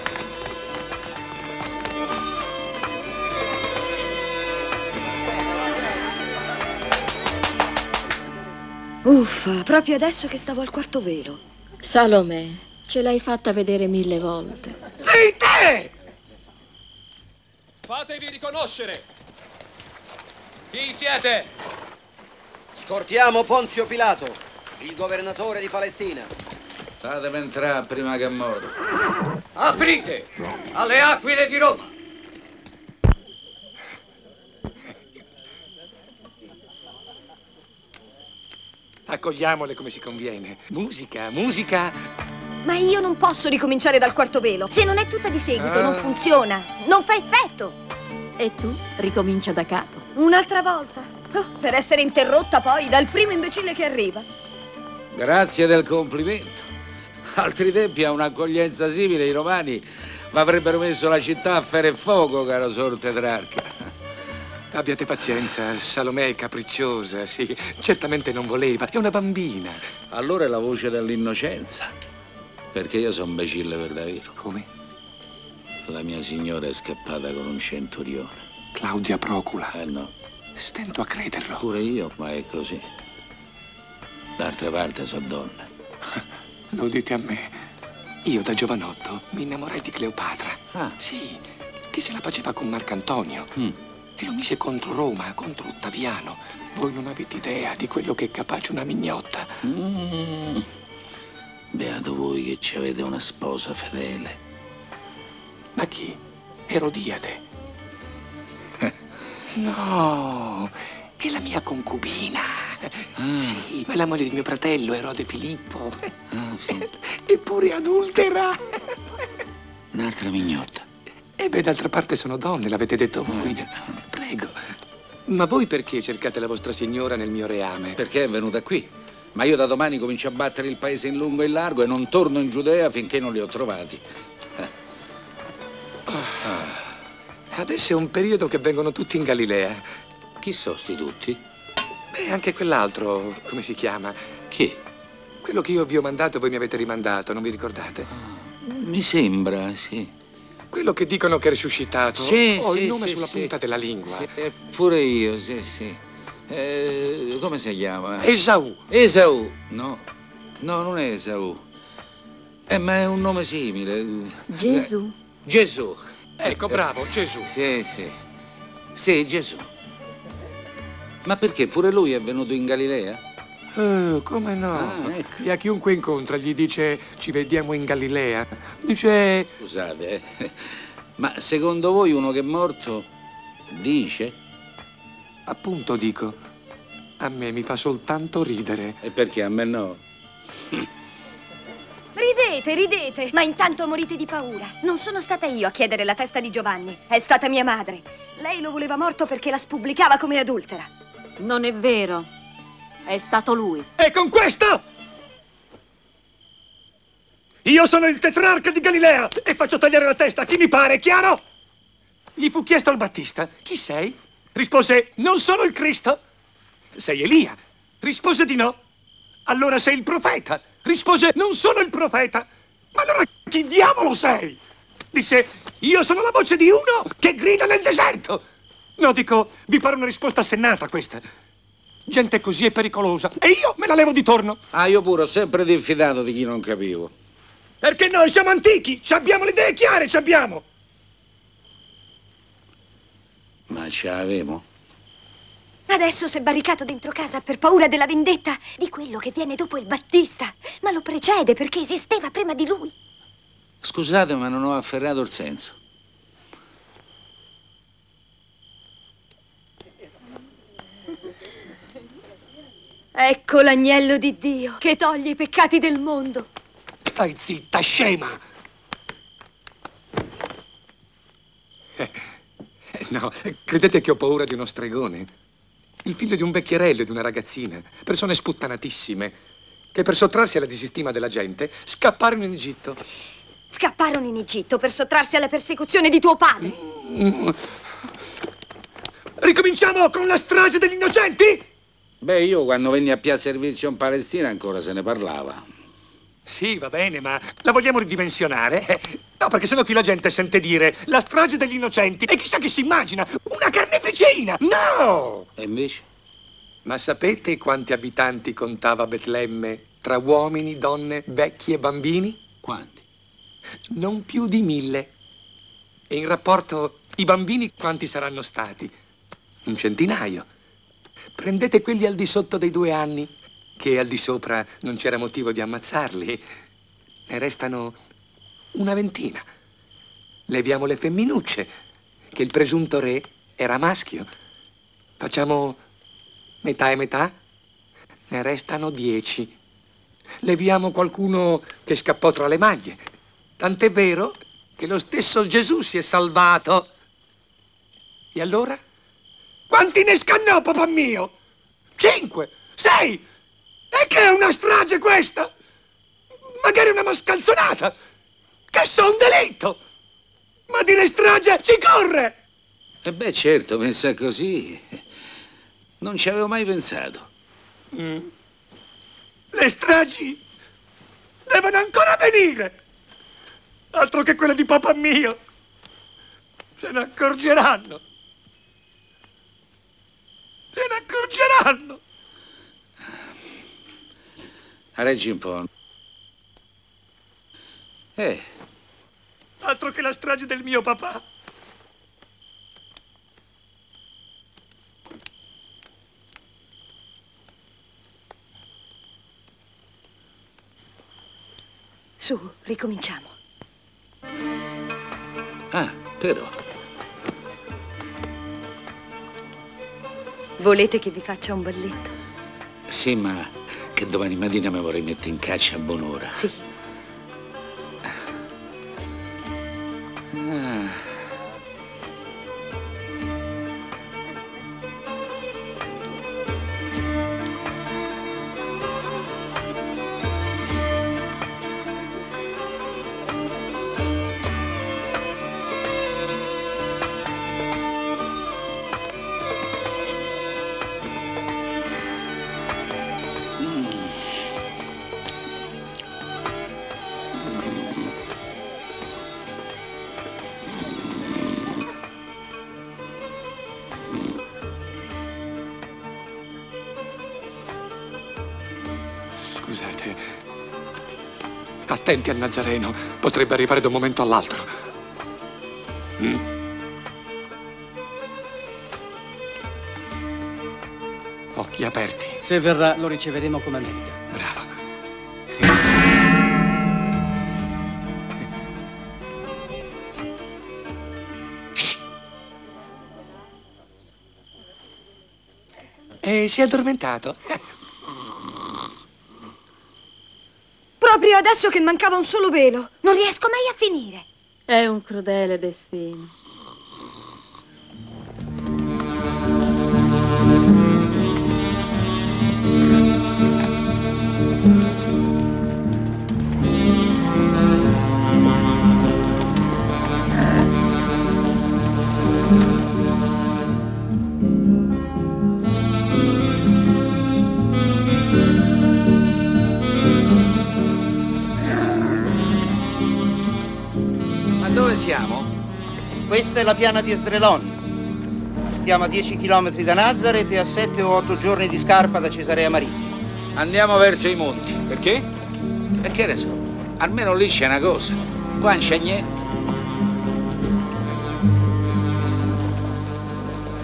Uffa, proprio adesso che stavo al quarto velo. Salomè, ce l'hai fatta vedere 1000 volte. Zitte! Fatevi riconoscere! Chi siete? Scortiamo Ponzio Pilato, il governatore di Palestina. Fatemi entrare prima che moro. Aprite alle aquile di Roma. Accogliamole come si conviene. Musica, musica. Ma io non posso ricominciare dal quarto velo. Se non è tutta di seguito, non funziona. Non fa effetto. E tu ricomincia da capo. Un'altra volta. Oh, per essere interrotta poi dal primo imbecille che arriva. Grazie del complimento. Altri tempi a un'accoglienza simile i romani mi avrebbero messo la città a ferro e fuoco, caro sor Tetrarca. Abbiate pazienza, Salomè è capricciosa, sì. Certamente non voleva, è una bambina. Allora è la voce dell'innocenza. Perché io sono imbecille per davvero. Come? La mia signora è scappata con un centurione. Claudia Procula. No. Stento a crederlo. Pure io, ma è così. D'altra parte sono donna. Lo dite a me. Io da giovanotto mi innamorai di Cleopatra. Ah. Sì, che se la faceva con Marcantonio e lo mise contro Roma, contro Ottaviano. Voi non avete idea di quello che è capace una mignotta. Beato voi che ci avete una sposa fedele. Ma chi? Erodiade? No, è la mia concubina. Sì, ma è la moglie di mio fratello, Erode Filippo. Eppure adultera. Un'altra mignotta. E beh, d'altra parte sono donne, l'avete detto voi. Prego. Ma voi perché cercate la vostra signora nel mio reame? Perché è venuta qui. Ma io da domani comincio a battere il paese in lungo e in largo e non torno in Giudea finché non li ho trovati. Adesso è un periodo che vengono tutti in Galilea. Chi sono sti tutti? Beh, anche quell'altro, come si chiama? Chi? Quello che io vi ho mandato e voi mi avete rimandato, non vi ricordate? Mi sembra, sì. Quello che dicono che è risuscitato. Sì, ho sì, il nome sì, sulla sì. punta della lingua. Sì, pure io, sì, sì. Come si chiama? Esaù. Esaù. No, non è Esaù. Ma è un nome simile. Gesù. Gesù. Ecco, bravo, Gesù. Sì, sì. Sì, Gesù. Ma perché pure lui è venuto in Galilea? Come no? Ecco. E a chiunque incontra gli dice ci vediamo in Galilea. Dice... Scusate, ma secondo voi uno che è morto dice? Appunto dico. A me mi fa soltanto ridere. E perché a me no? Ridete, ma intanto morite di paura. Non sono stata io a chiedere la testa di Giovanni, è stata mia madre. Lei lo voleva morto perché la spubblicava come adultera. Non è vero. È stato lui. E con questo io sono il tetrarca di Galilea e faccio tagliare la testa a chi mi pare, chiaro? Gli fu chiesto al Battista: chi sei? Rispose: non sono il Cristo. Sei Elia. Rispose di no. Allora sei il profeta. Rispose: non sono il profeta. Ma allora chi diavolo sei? Disse: io sono la voce di uno che grida nel deserto. No, dico, vi pare una risposta assennata questa? Gente così è pericolosa e io me la levo di torno. Io pure ho sempre diffidato di chi non capivo. Perché noi siamo antichi, ci abbiamo le idee chiare, ci abbiamo. Ma ce l'avevo? Adesso si è barricato dentro casa per paura della vendetta di quello che viene dopo il Battista. Ma lo precede perché esisteva prima di lui. Scusate, ma non ho afferrato il senso. Ecco l'agnello di Dio che toglie i peccati del mondo. Stai zitta, scema. No, credete che ho paura di uno stregone? Il figlio di un vecchierello e di una ragazzina, persone sputtanatissime, che per sottrarsi alla disistima della gente scapparono in Egitto. Scapparono in Egitto per sottrarsi alla persecuzione di tuo padre. Ricominciamo con la strage degli innocenti? Beh, io quando venni a Piazza Servizio in Palestina ancora se ne parlava. Sì, va bene, ma la vogliamo ridimensionare? No, perché sennò qui la gente sente dire la strage degli innocenti e chissà che si immagina, una carneficina! No! E invece? Ma sapete quanti abitanti contava Betlemme tra uomini, donne, vecchi e bambini? Quanti? Non più di 1000. E in rapporto i bambini quanti saranno stati? Un centinaio. Prendete quelli al di sotto dei 2 anni, che al di sopra non c'era motivo di ammazzarli. Ne restano una ventina. Leviamo le femminucce, che il presunto re era maschio. Facciamo metà e metà. Ne restano 10. Leviamo qualcuno che scappò tra le maglie. Tant'è vero che lo stesso Gesù si è salvato. E allora? Quanti ne scannò, papà mio? 5, 6. E che è una strage questa? Magari una mascalzonata. Che son delitto. Ma dire strage ci corre. E beh, certo, messa così. Non ci avevo mai pensato. Le stragi devono ancora venire. Altro che quelle di papà mio. Se ne accorgeranno. Se ne accorgeranno. Reggi un po'. Altro che la strage del mio papà. Su, ricominciamo. Ah, però. Volete che vi faccia un balletto? Sì, ma che domani mattina mi vorrei mettere in caccia a buon'ora. Sì. Ah. Scusate. Attenti al Nazareno, potrebbe arrivare da un momento all'altro. Occhi aperti. Se verrà, lo riceveremo come merita. Bravo. E si è addormentato? Proprio adesso che mancava un solo velo. Non riesco mai a finire. È un crudele destino. Dove siamo? Questa è la piana di Esdrelon. Stiamo a 10 chilometri da Nazareth e a 7 o 8 giorni di scarpa da Cesarea Marittima. Andiamo verso i monti. Perché? E che ne so? Almeno lì c'è una cosa. Qua non c'è niente.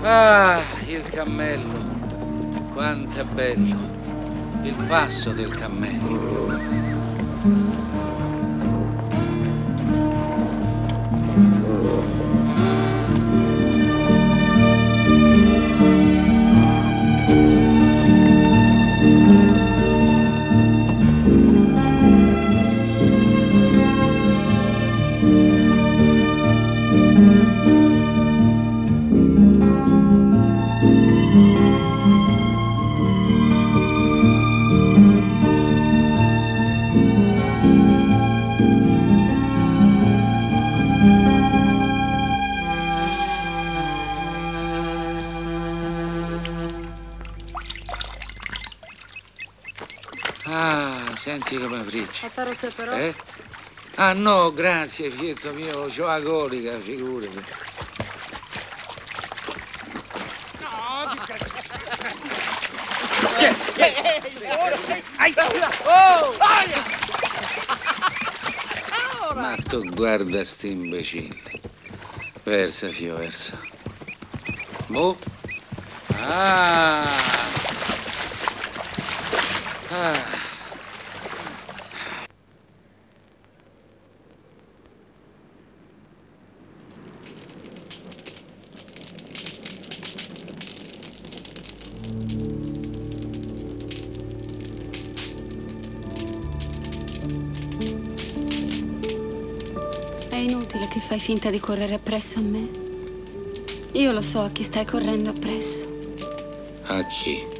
Ah, il cammello. Quanto è bello. Il passo del cammello. Ah, senti come friccia. Però. Ah no, grazie, fietto mio, c'ho la colica, figurati. Ma tu guarda sti imbecille. Versa, fio, versa. Boh. Ah. Ah. È inutile che fai finta di correre appresso a me. Io lo so a chi stai correndo appresso. A chi?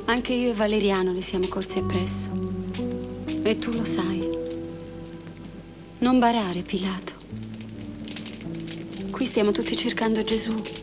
Anche io e Valeriano le siamo corsi appresso. E tu lo sai. Non barare, Pilato. Qui stiamo tutti cercando Gesù.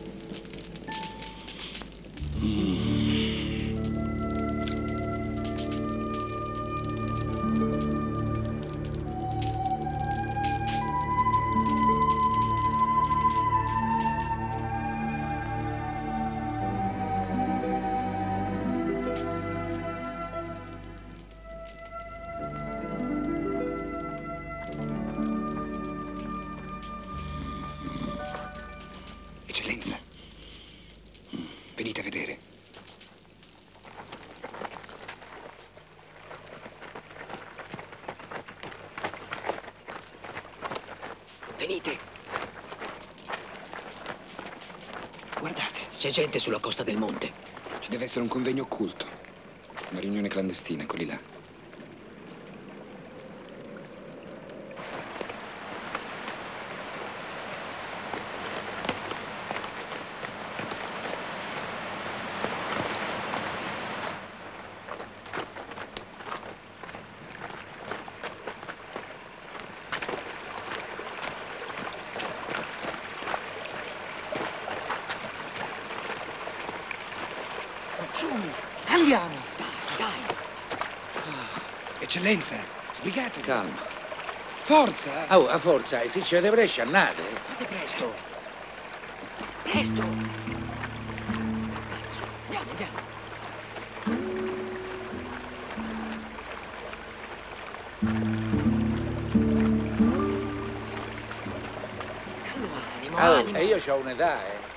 Eccellenza, venite a vedere. C'è gente sulla costa del monte. Ci deve essere un convegno occulto. Una riunione clandestina, eccoli là. Andiamo! Eccellenza, sbrigatevi. Calma. Forza! Oh, a forza, e se ci avete presce, andate. Fate presto. Presto. Andiamo. Animo. E io ho un'età,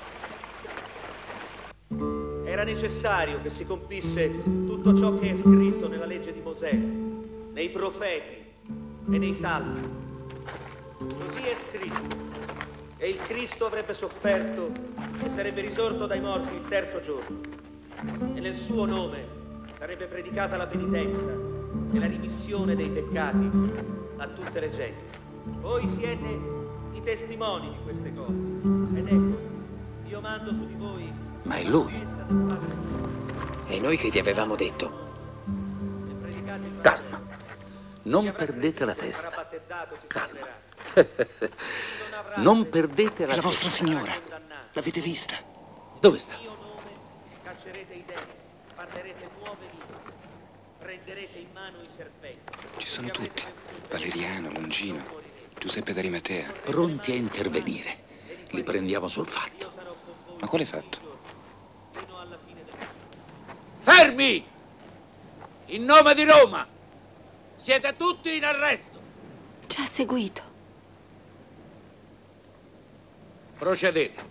Era necessario che si compisse tutto ciò che è scritto nella legge di Mosè, nei profeti e nei salmi. Così è scritto che il Cristo avrebbe sofferto e sarebbe risorto dai morti il terzo giorno, e nel suo nome sarebbe predicata la penitenza e la rimissione dei peccati a tutte le genti. Voi siete i testimoni di queste cose, ed ecco, io mando su di voi. Ma è lui. E noi che ti avevamo detto? Calma. Non perdete la testa. Calma. Non perdete la testa. È la vostra signora. L'avete vista? Dove sta? Caccerete i demoni, parlerete nuove lingue, prenderete in mano i serpenti. Ci sono tutti. Valeriano, Longino, Giuseppe d'Arimatea. Pronti a intervenire. Li prendiamo sul fatto. Ma quale fatto? Fermi! In nome di Roma! Siete tutti in arresto! Ci ha seguito. Procedete.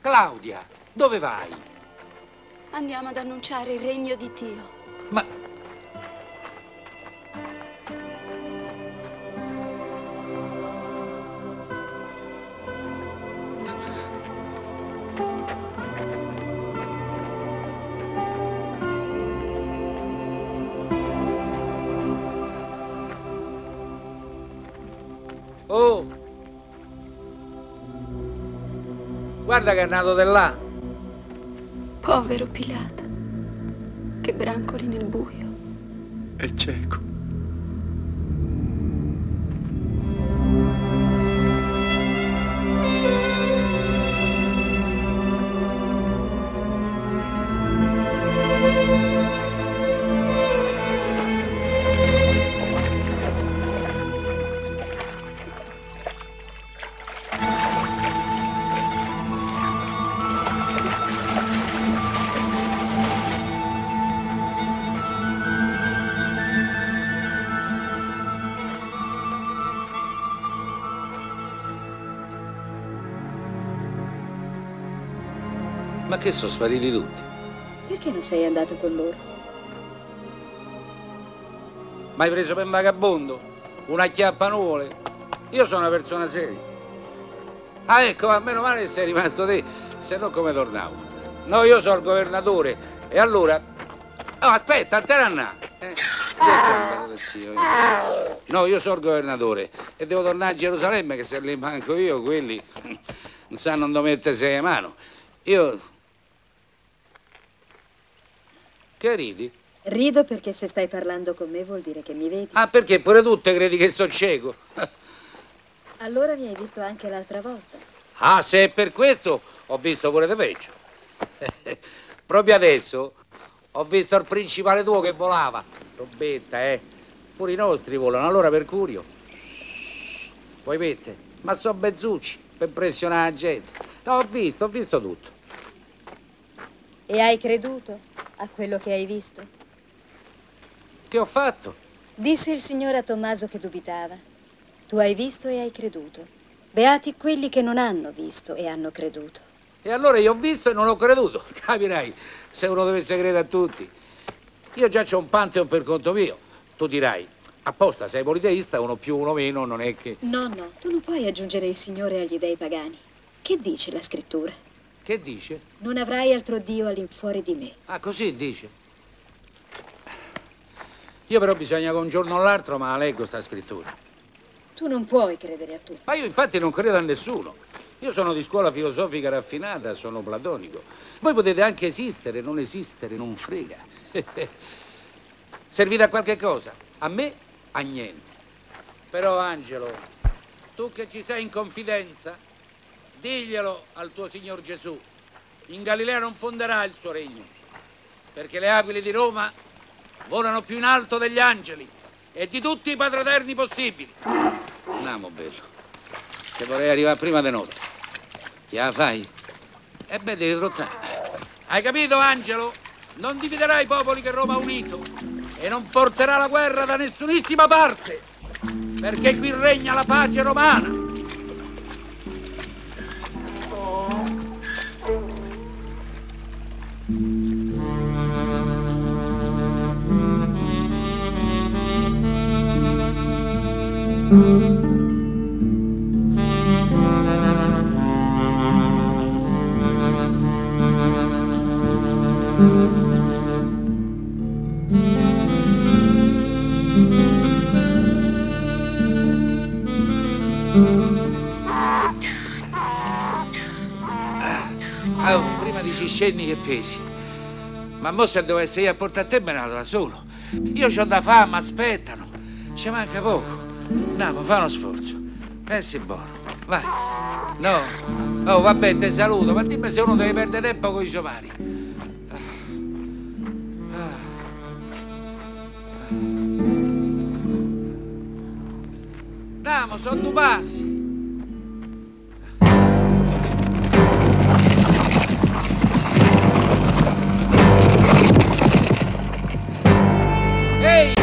Claudia, dove vai? Andiamo ad annunciare il regno di Dio. Ma... Oh! Guarda che è nato di là. Povero Pilato, che brancoli nel buio. È cieco. Ma che sono spariti tutti? Perché non sei andato con loro? M'hai preso per un vagabondo? Una chiappanuvole? Io sono una persona seria. Ah, ecco, a meno male che sei rimasto te, se no come tornavo? No, io sono il governatore. E allora? Oh, aspetta, a te Ranna. No, io sono il governatore e devo tornare a Gerusalemme, che se li manco io, quelli non sanno dove mettersi le mano. Io... Che ridi? Rido perché se stai parlando con me vuol dire che mi vedi. Ah, perché pure tu te credi che sono cieco? Allora mi hai visto anche l'altra volta. Ah, se è per questo, ho visto pure di peggio. Proprio adesso ho visto il principale tuo che volava. Robetta, pure i nostri volano, allora per curio. Poi mette, ma sono bezzucci per impressionare la gente. No, ho visto tutto. E hai creduto a quello che hai visto? Che ho fatto? Disse il Signore a Tommaso che dubitava. Tu hai visto e hai creduto. Beati quelli che non hanno visto e hanno creduto. E allora io ho visto e non ho creduto. Capirai, se uno dovesse credere a tutti. Io già c'ho un Pantheon per conto mio. Tu dirai, apposta, sei politeista, uno più, uno meno, non è che... No, tu non puoi aggiungere il Signore agli dei pagani. Che dice la Scrittura? Che dice? Non avrai altro Dio all'infuori di me. Ah, così dice. Io però bisogna che un giorno o l'altro me la leggo sta scrittura. Tu non puoi credere a tutto. Ma io infatti non credo a nessuno. Io sono di scuola filosofica raffinata, sono platonico. Voi potete anche esistere, non frega. Servite a qualche cosa? A me? A niente. Però Angelo, tu che ci sei in confidenza, diglielo al tuo Signor Gesù. In Galilea non fonderà il suo regno, perché le aquile di Roma volano più in alto degli angeli e di tutti i patroterni possibili. Andiamo, bello, che vorrei arrivare prima di notte. Che la fai? E beh, devi trottare. Hai capito, Angelo? Non dividerà i popoli che Roma ha unito e non porterà la guerra da nessunissima parte, perché qui regna la pace romana. Prima dici scenni che pesi. Ma mo se dovessi io a portare a te me ne vado da solo. Io c'ho da fare, mi aspettano. Ci manca poco. Andiamo, fa uno sforzo. Pensi buono. Vai. No. Oh, vabbè, te saluto, ma dimmi se uno deve perdere tempo con i somari. Andiamo, sono 2 passi. Ehi!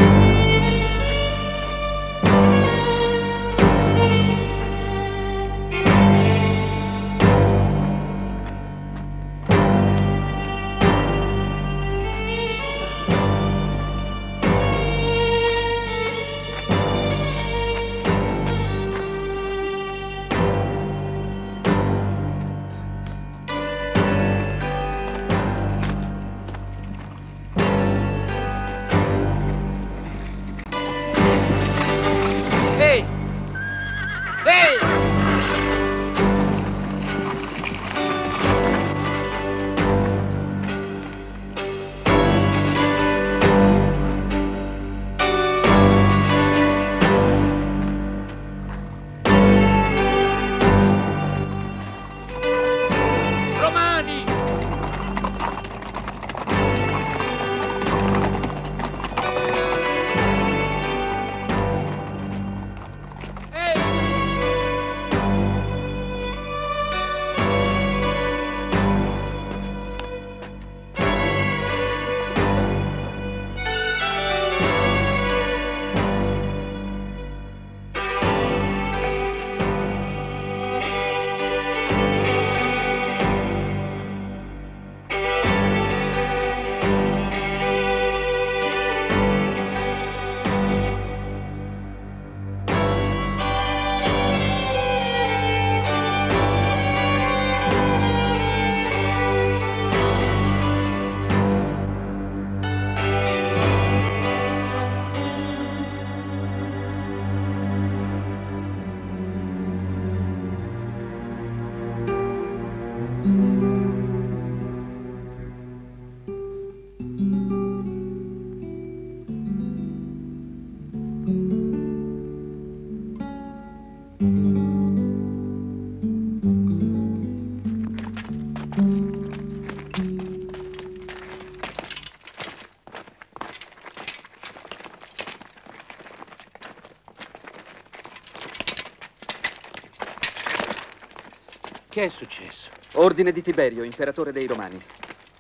Che è successo? Ordine di Tiberio, imperatore dei Romani.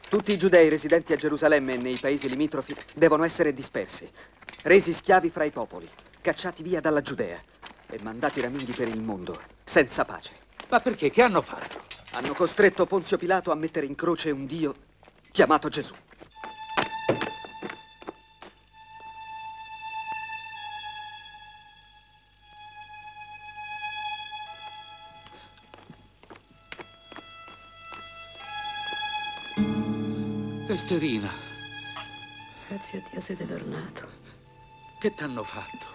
Tutti i giudei residenti a Gerusalemme e nei paesi limitrofi devono essere dispersi, resi schiavi fra i popoli, cacciati via dalla Giudea e mandati raminghi per il mondo, senza pace. Ma perché? Che hanno fatto? Hanno costretto Ponzio Pilato a mettere in croce un dio chiamato Gesù. Esterina. Grazie a Dio siete tornato. Che t'hanno fatto?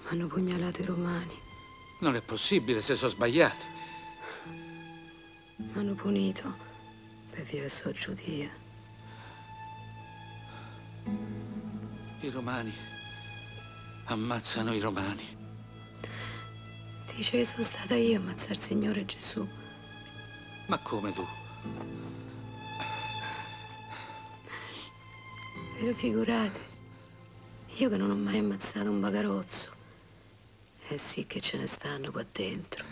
M'hanno pugnalato i romani. Non è possibile, se sono sbagliati. M'hanno punito per via che so giudia. I romani ammazzano i romani. Dice che sono stata io a ammazzare il Signore Gesù. Ma come tu? Ve lo figurate? Io che non ho mai ammazzato un bagarozzo. Eh sì che ce ne stanno qua dentro.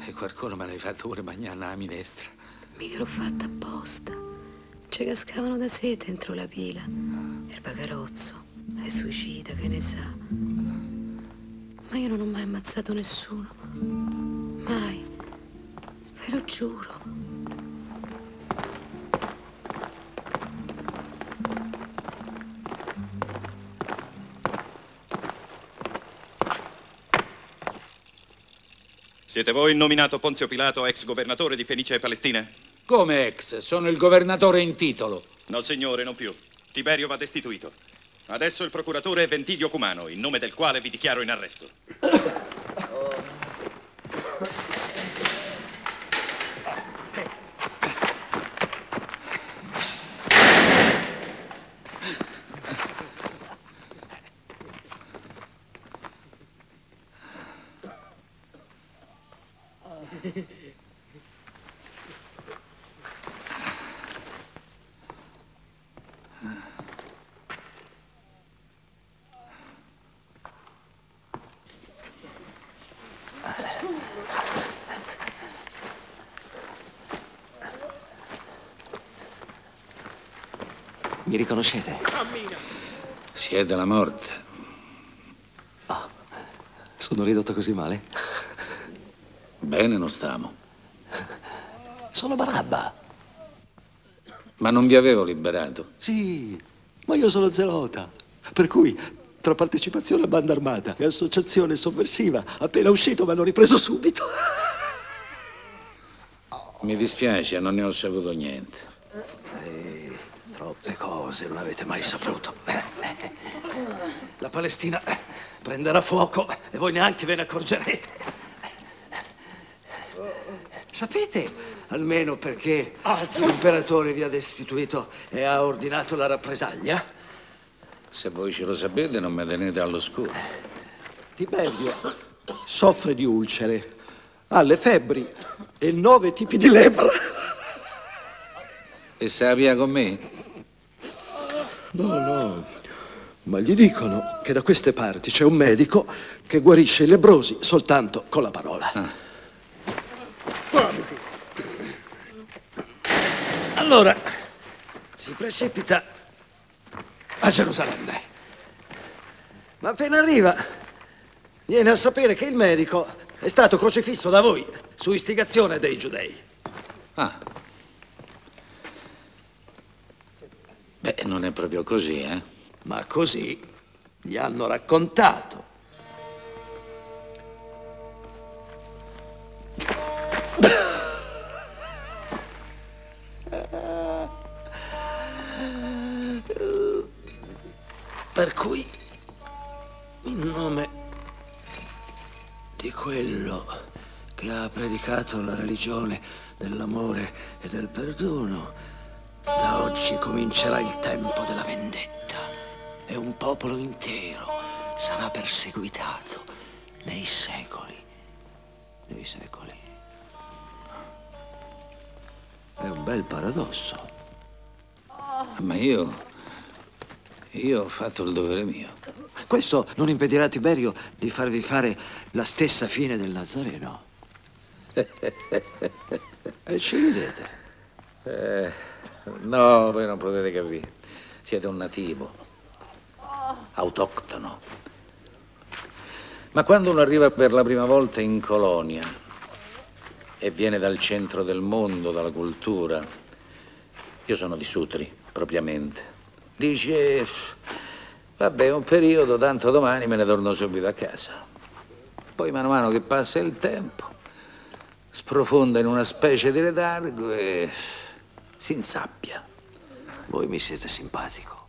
E qualcuno me l'hai fatto pure mangiare la minestra. Mica l'ho fatta apposta. Ci cascavano da sete dentro la pila. Il bagarozzo è suicida, che ne sa. Ma io non ho mai ammazzato nessuno. Mai. Ve lo giuro. Siete voi il nominato Ponzio Pilato, ex governatore di Fenice e Palestina? Come ex? Sono il governatore in titolo. No, signore, non più. Tiberio va destituito. Adesso il procuratore è Ventilio Cumano, in nome del quale vi dichiaro in arresto. Mi riconoscete? Siete la morte. Oh, sono ridotto così male? Bene non stiamo. Sono Barabba. Ma non vi avevo liberato? Sì, ma io sono zelota. Per cui, tra partecipazione a banda armata e associazione sovversiva, appena uscito mi hanno ripreso subito. Mi dispiace, non ne ho saputo niente. Troppe cose non avete mai saputo. La Palestina prenderà fuoco e voi neanche ve ne accorgerete. Sapete almeno perché l'imperatore vi ha destituito e ha ordinato la rappresaglia? Se voi ce lo sapete non mi tenete all'oscuro. Tiberio soffre di ulcere, ha le febbri e 9 tipi di lebbra. E sta via con me? No, ma gli dicono che da queste parti c'è un medico che guarisce i lebbrosi soltanto con la parola. Allora, si precipita a Gerusalemme. Ma appena arriva, viene a sapere che il medico è stato crocifisso da voi su istigazione dei giudei. Beh, non è proprio così, eh? Ma così gli hanno raccontato. Per cui, in nome di quello che ha predicato la religione dell'amore e del perdono, da oggi comincerà il tempo della vendetta e un popolo intero sarà perseguitato nei secoli dei secoli. È un bel paradosso. Ma io ho fatto il dovere mio. Questo non impedirà a Tiberio di farvi fare la stessa fine del Nazareno. E ci ridete? No, voi non potete capire. Siete un nativo, autoctono. Ma quando uno arriva per la prima volta in colonia e viene dal centro del mondo, dalla cultura, io sono di Sutri, propriamente, dice, vabbè, un periodo, tanto domani me ne torno subito a casa. Poi man mano che passa il tempo, sprofonda in una specie di letargo e si insappia. Voi mi siete simpatico.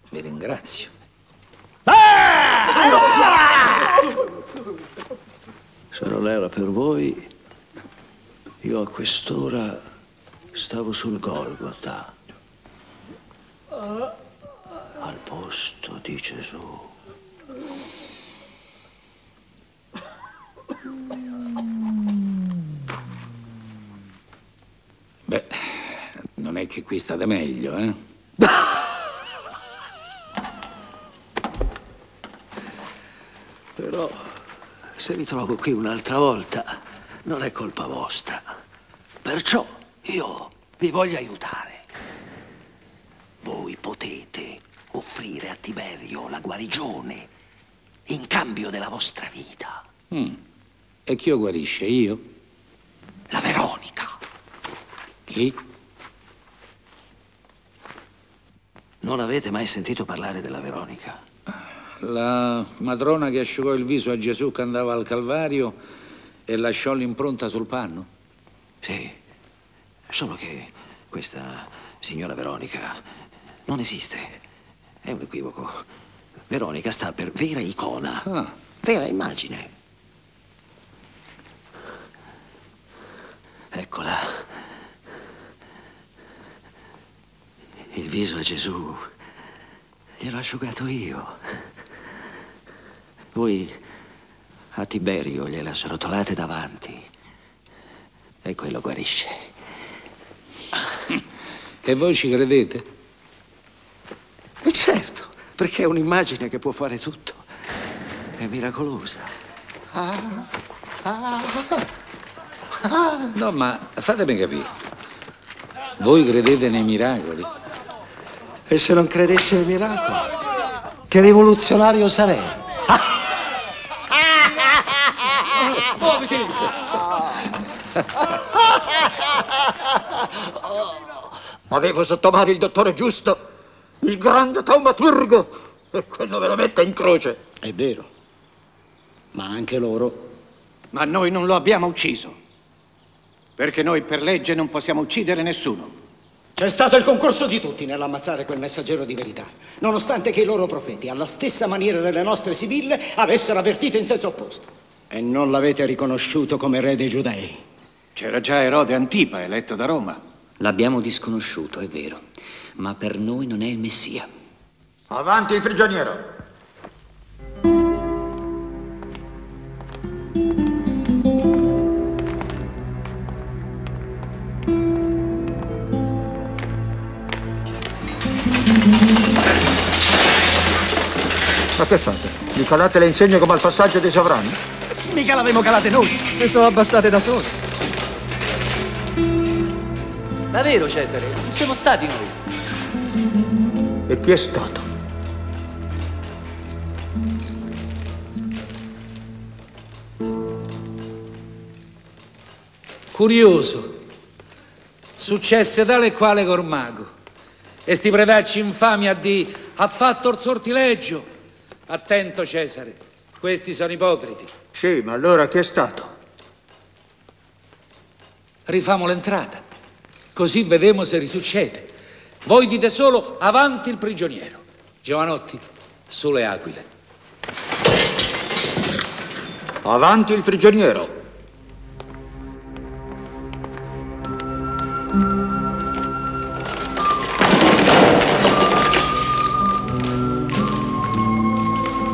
Vi ringrazio. Se non era per voi, io a quest'ora stavo sul Golgota, al posto di Gesù. Beh, non è che qui state meglio, eh? Però, se vi trovo qui un'altra volta, non è colpa vostra. Perciò io vi voglio aiutare. Voi potete offrire a Tiberio la guarigione in cambio della vostra vita. E chi lo guarisce? Io? La Veronica. Chi? Non avete mai sentito parlare della Veronica? La matrona che asciugò il viso a Gesù che andava al Calvario e lasciò l'impronta sul panno? Sì, solo che questa signora Veronica non esiste. È un equivoco. Veronica sta per vera icona, vera immagine. Eccola. Il viso a Gesù gliel'ho asciugato io. Voi a Tiberio gliela srotolate davanti e quello guarisce. E voi ci credete? E certo, perché è un'immagine che può fare tutto. È miracolosa. No, ma fatemi capire. Voi credete nei miracoli? E se non credessi ai miracoli, che rivoluzionario sarei? Muoviti! Ma devo sottomare il dottore Giusto, il grande taumaturgo, e quello ve lo mette in croce. È vero, ma anche loro. Ma noi non lo abbiamo ucciso, perché noi per legge non possiamo uccidere nessuno. C'è stato il concorso di tutti nell'ammazzare quel messaggero di verità, nonostante che i loro profeti, alla stessa maniera delle nostre sibille, avessero avvertito in senso opposto. E non l'avete riconosciuto come re dei Giudei. C'era già Erode Antipa, eletto da Roma. L'abbiamo disconosciuto, è vero, ma per noi non è il Messia. Avanti il prigioniero! Ma che fate? Gli calate le insegne come al passaggio dei sovrani? Mica l'avevamo calate noi, se sono abbassate da sole. Davvero, Cesare? Non siamo stati noi. E chi è stato? Curioso. Successe tale e quale col mago. E sti predacci infami ha fatto il sortileggio. Attento, Cesare, questi sono ipocriti. Sì, ma allora chi è stato? Rifamo l'entrata, così vedremo se risuccede. Voi dite solo avanti il prigioniero. Giovanotti, sulle aquile. Avanti il prigioniero.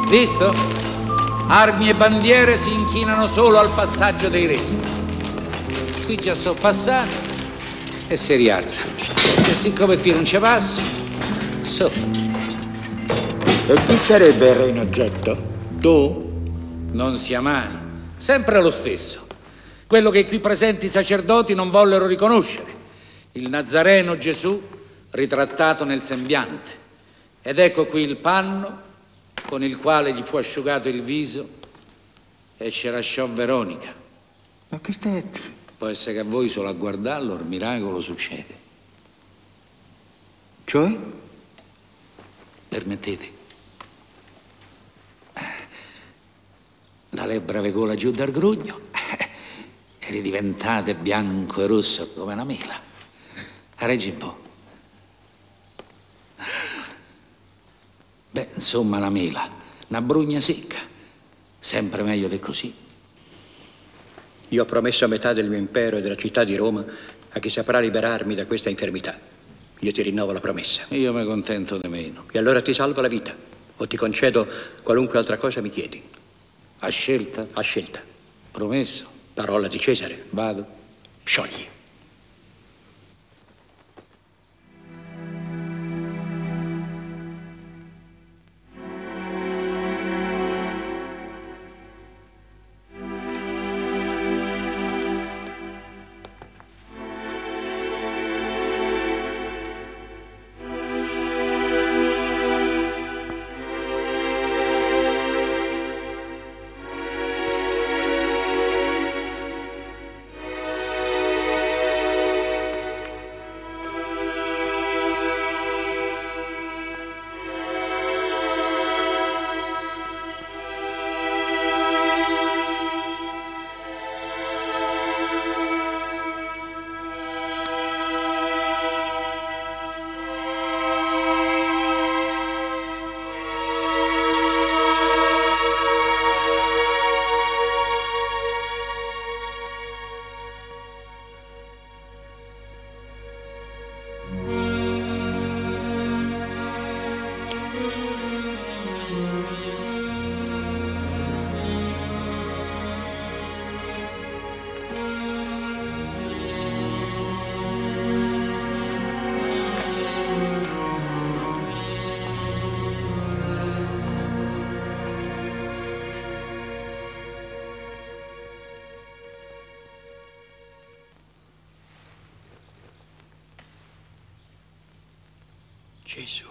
Visto? Armi e bandiere si inchinano solo al passaggio dei re. Qui già sono passati e si rialzano. E siccome qui non ci passo, so. E chi sarebbe il re in oggetto? Tu? Non sia mai. Sempre lo stesso. quello che qui presenti sacerdoti non vollero riconoscere, il Nazareno Gesù ritrattato nel sembiante. Ed ecco qui il panno con il quale gli fu asciugato il viso e ci lasciò Veronica. Ma che stai? Può essere che a voi solo a guardarlo il miracolo succede. Cioè? Permettete. La lebbra ve cola giù dal grugno e ridiventate bianco e rosso come una mela. Reggi un po'. Beh, insomma, una mela, una brugna secca. Sempre meglio di così. Io ho promesso metà del mio impero e della città di Roma a chi saprà liberarmi da questa infermità. Io ti rinnovo la promessa. Io mi contento di meno. E allora ti salvo la vita o ti concedo qualunque altra cosa mi chiedi. A scelta? A scelta. Promesso? Parola di Cesare. Vado. Sciogli. Gesù.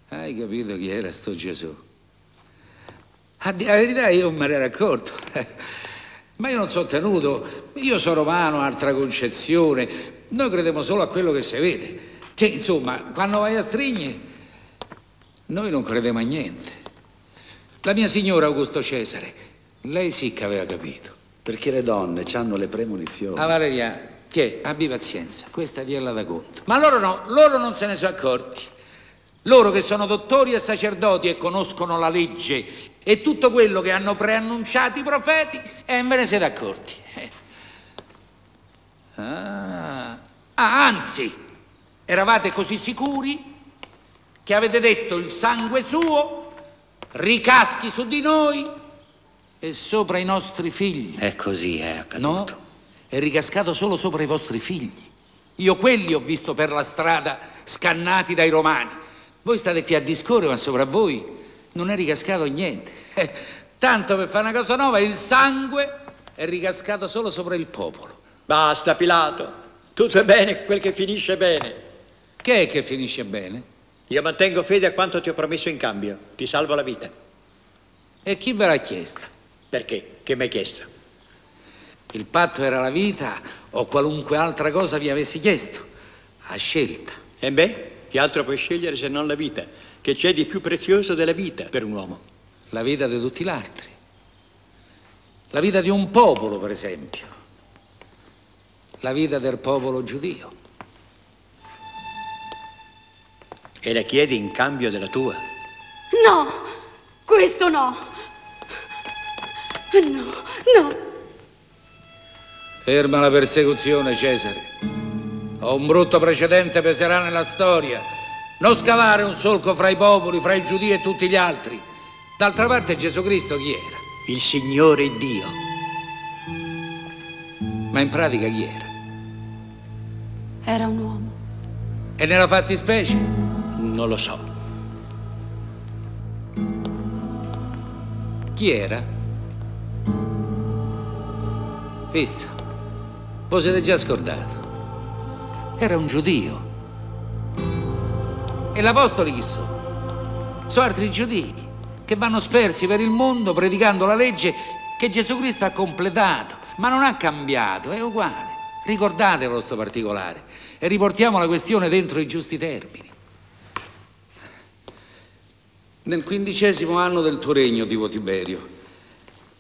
Hai capito chi era sto Gesù? A dire la verità io non me ne ero accorto. Ma io non sono tenuto, io sono romano, altra concezione. Noi crediamo solo a quello che si vede. Cioè, insomma, quando vai a Strigne, noi non crediamo a niente. La mia signora Augusto Cesare, lei sì che aveva capito. Perché le donne hanno le premonizioni. Ah, Valeria, che abbi pazienza, questa viella da conto. Ma loro no, loro non se ne sono accorti. Loro che sono dottori e sacerdoti e conoscono la legge e tutto quello che hanno preannunciato i profeti, e ve ne siete accorti. Anzi, eravate così sicuri che avete detto il sangue suo ricaschi su di noi e sopra i nostri figli. È così, è accaduto. No, è ricascato solo sopra i vostri figli. Io quelli ho visto per la strada scannati dai romani. Voi state qui a discorrere, ma sopra voi non è ricascato niente. Tanto per fare una cosa nuova, il sangue è ricascato solo sopra il popolo. Basta, Pilato. Tutto è bene quel che finisce bene. Che è che finisce bene? Io mantengo fede a quanto ti ho promesso in cambio. Ti salvo la vita. E chi ve l'ha chiesta? Perché? Che mi hai chiesto? Il patto era la vita o qualunque altra cosa vi avessi chiesto. A scelta. E beh, che altro puoi scegliere se non la vita? Che c'è di più prezioso della vita per un uomo? La vita di tutti gli altri. La vita di un popolo, per esempio. La vita del popolo giudio. E la chiedi in cambio della tua? No, questo no. No, no. Ferma la persecuzione, Cesare. Ho un brutto precedente, peserà nella storia. Non scavare un solco fra i popoli, fra i giudei e tutti gli altri. D'altra parte Gesù Cristo chi era? Il Signore Dio. Ma in pratica chi era? Era un uomo. E nella fattispecie? Non lo so. Chi era? Visto? Voi siete già scordato. Era un giudio. E l'apostoli chi sono? Sono altri giudei che vanno spersi per il mondo predicando la legge che Gesù Cristo ha completato, ma non ha cambiato, è uguale. Ricordatevelo sto particolare e riportiamo la questione dentro i giusti termini. Nel 15° anno del tuo regno, Divo Tiberio,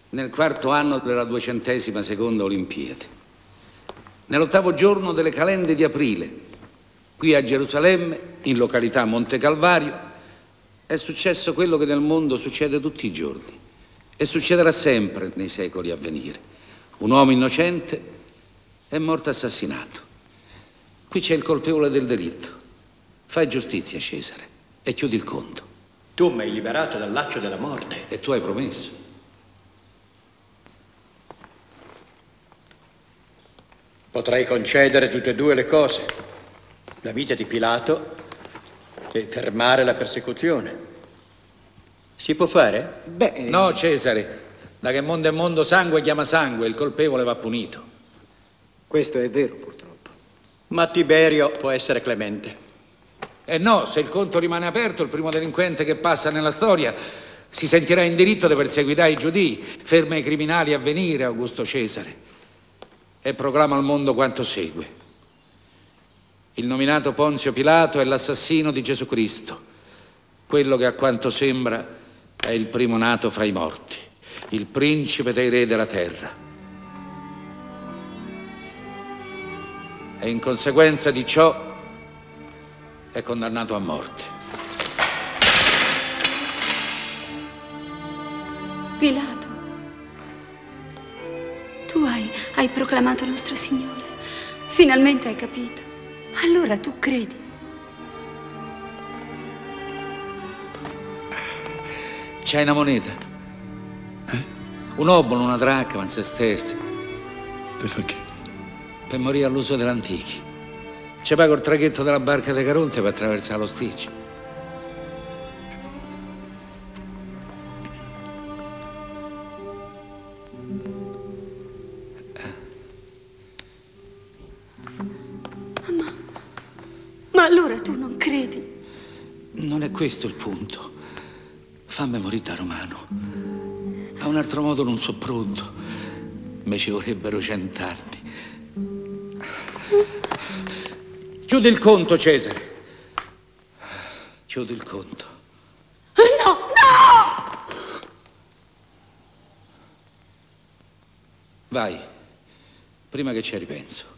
nel 4° anno della 202ª Olimpiade, nell'8° giorno delle calende di aprile, qui a Gerusalemme, in località Monte Calvario, è successo quello che nel mondo succede tutti i giorni e succederà sempre nei secoli a venire. Un uomo innocente è morto assassinato. Qui c'è il colpevole del delitto. Fai giustizia, Cesare, e chiudi il conto. Tu mi hai liberato dal laccio della morte. E tu hai promesso. Potrei concedere tutte e due le cose. La vita di Pilato e fermare la persecuzione. Si può fare? Beh... No, Cesare. Da che mondo è mondo sangue chiama sangue, il colpevole va punito. Questo è vero, purtroppo. Ma Tiberio può essere clemente. No, se il conto rimane aperto, il primo delinquente che passa nella storia si sentirà in diritto di perseguitare i giudei, ferma i criminali a venire, Augusto Cesare, e proclama al mondo quanto segue. Il nominato Ponzio Pilato è l'assassino di Gesù Cristo, quello che a quanto sembra è il primo nato fra i morti, il principe dei re della terra. E in conseguenza di ciò è condannato a morte. Pilato, tu hai proclamato nostro Signore. Finalmente hai capito. Allora tu credi. C'hai una moneta? Un obolo, una dracma, un sesterzi. Per che? Per morire all'uso dell'antichi. Ci pago il traghetto della barca di Caronte per attraversare lo Stige. Ma allora tu non credi? Non è questo il punto. Fammi morire da romano. A un altro modo non so pronto. Me ci vorrebbero 100 anni. Chiudi il conto, Cesare. Chiudi il conto. No, no! Vai, prima che ci ripenso.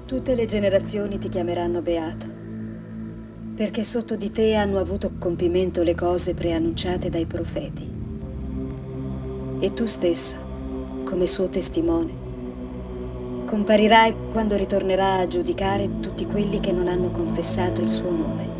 Tutte le generazioni ti chiameranno beato, perché sotto di te hanno avuto compimento le cose preannunciate dai profeti. E tu stesso, come suo testimone, comparirai quando ritornerà a giudicare tutti quelli che non hanno confessato il suo nome.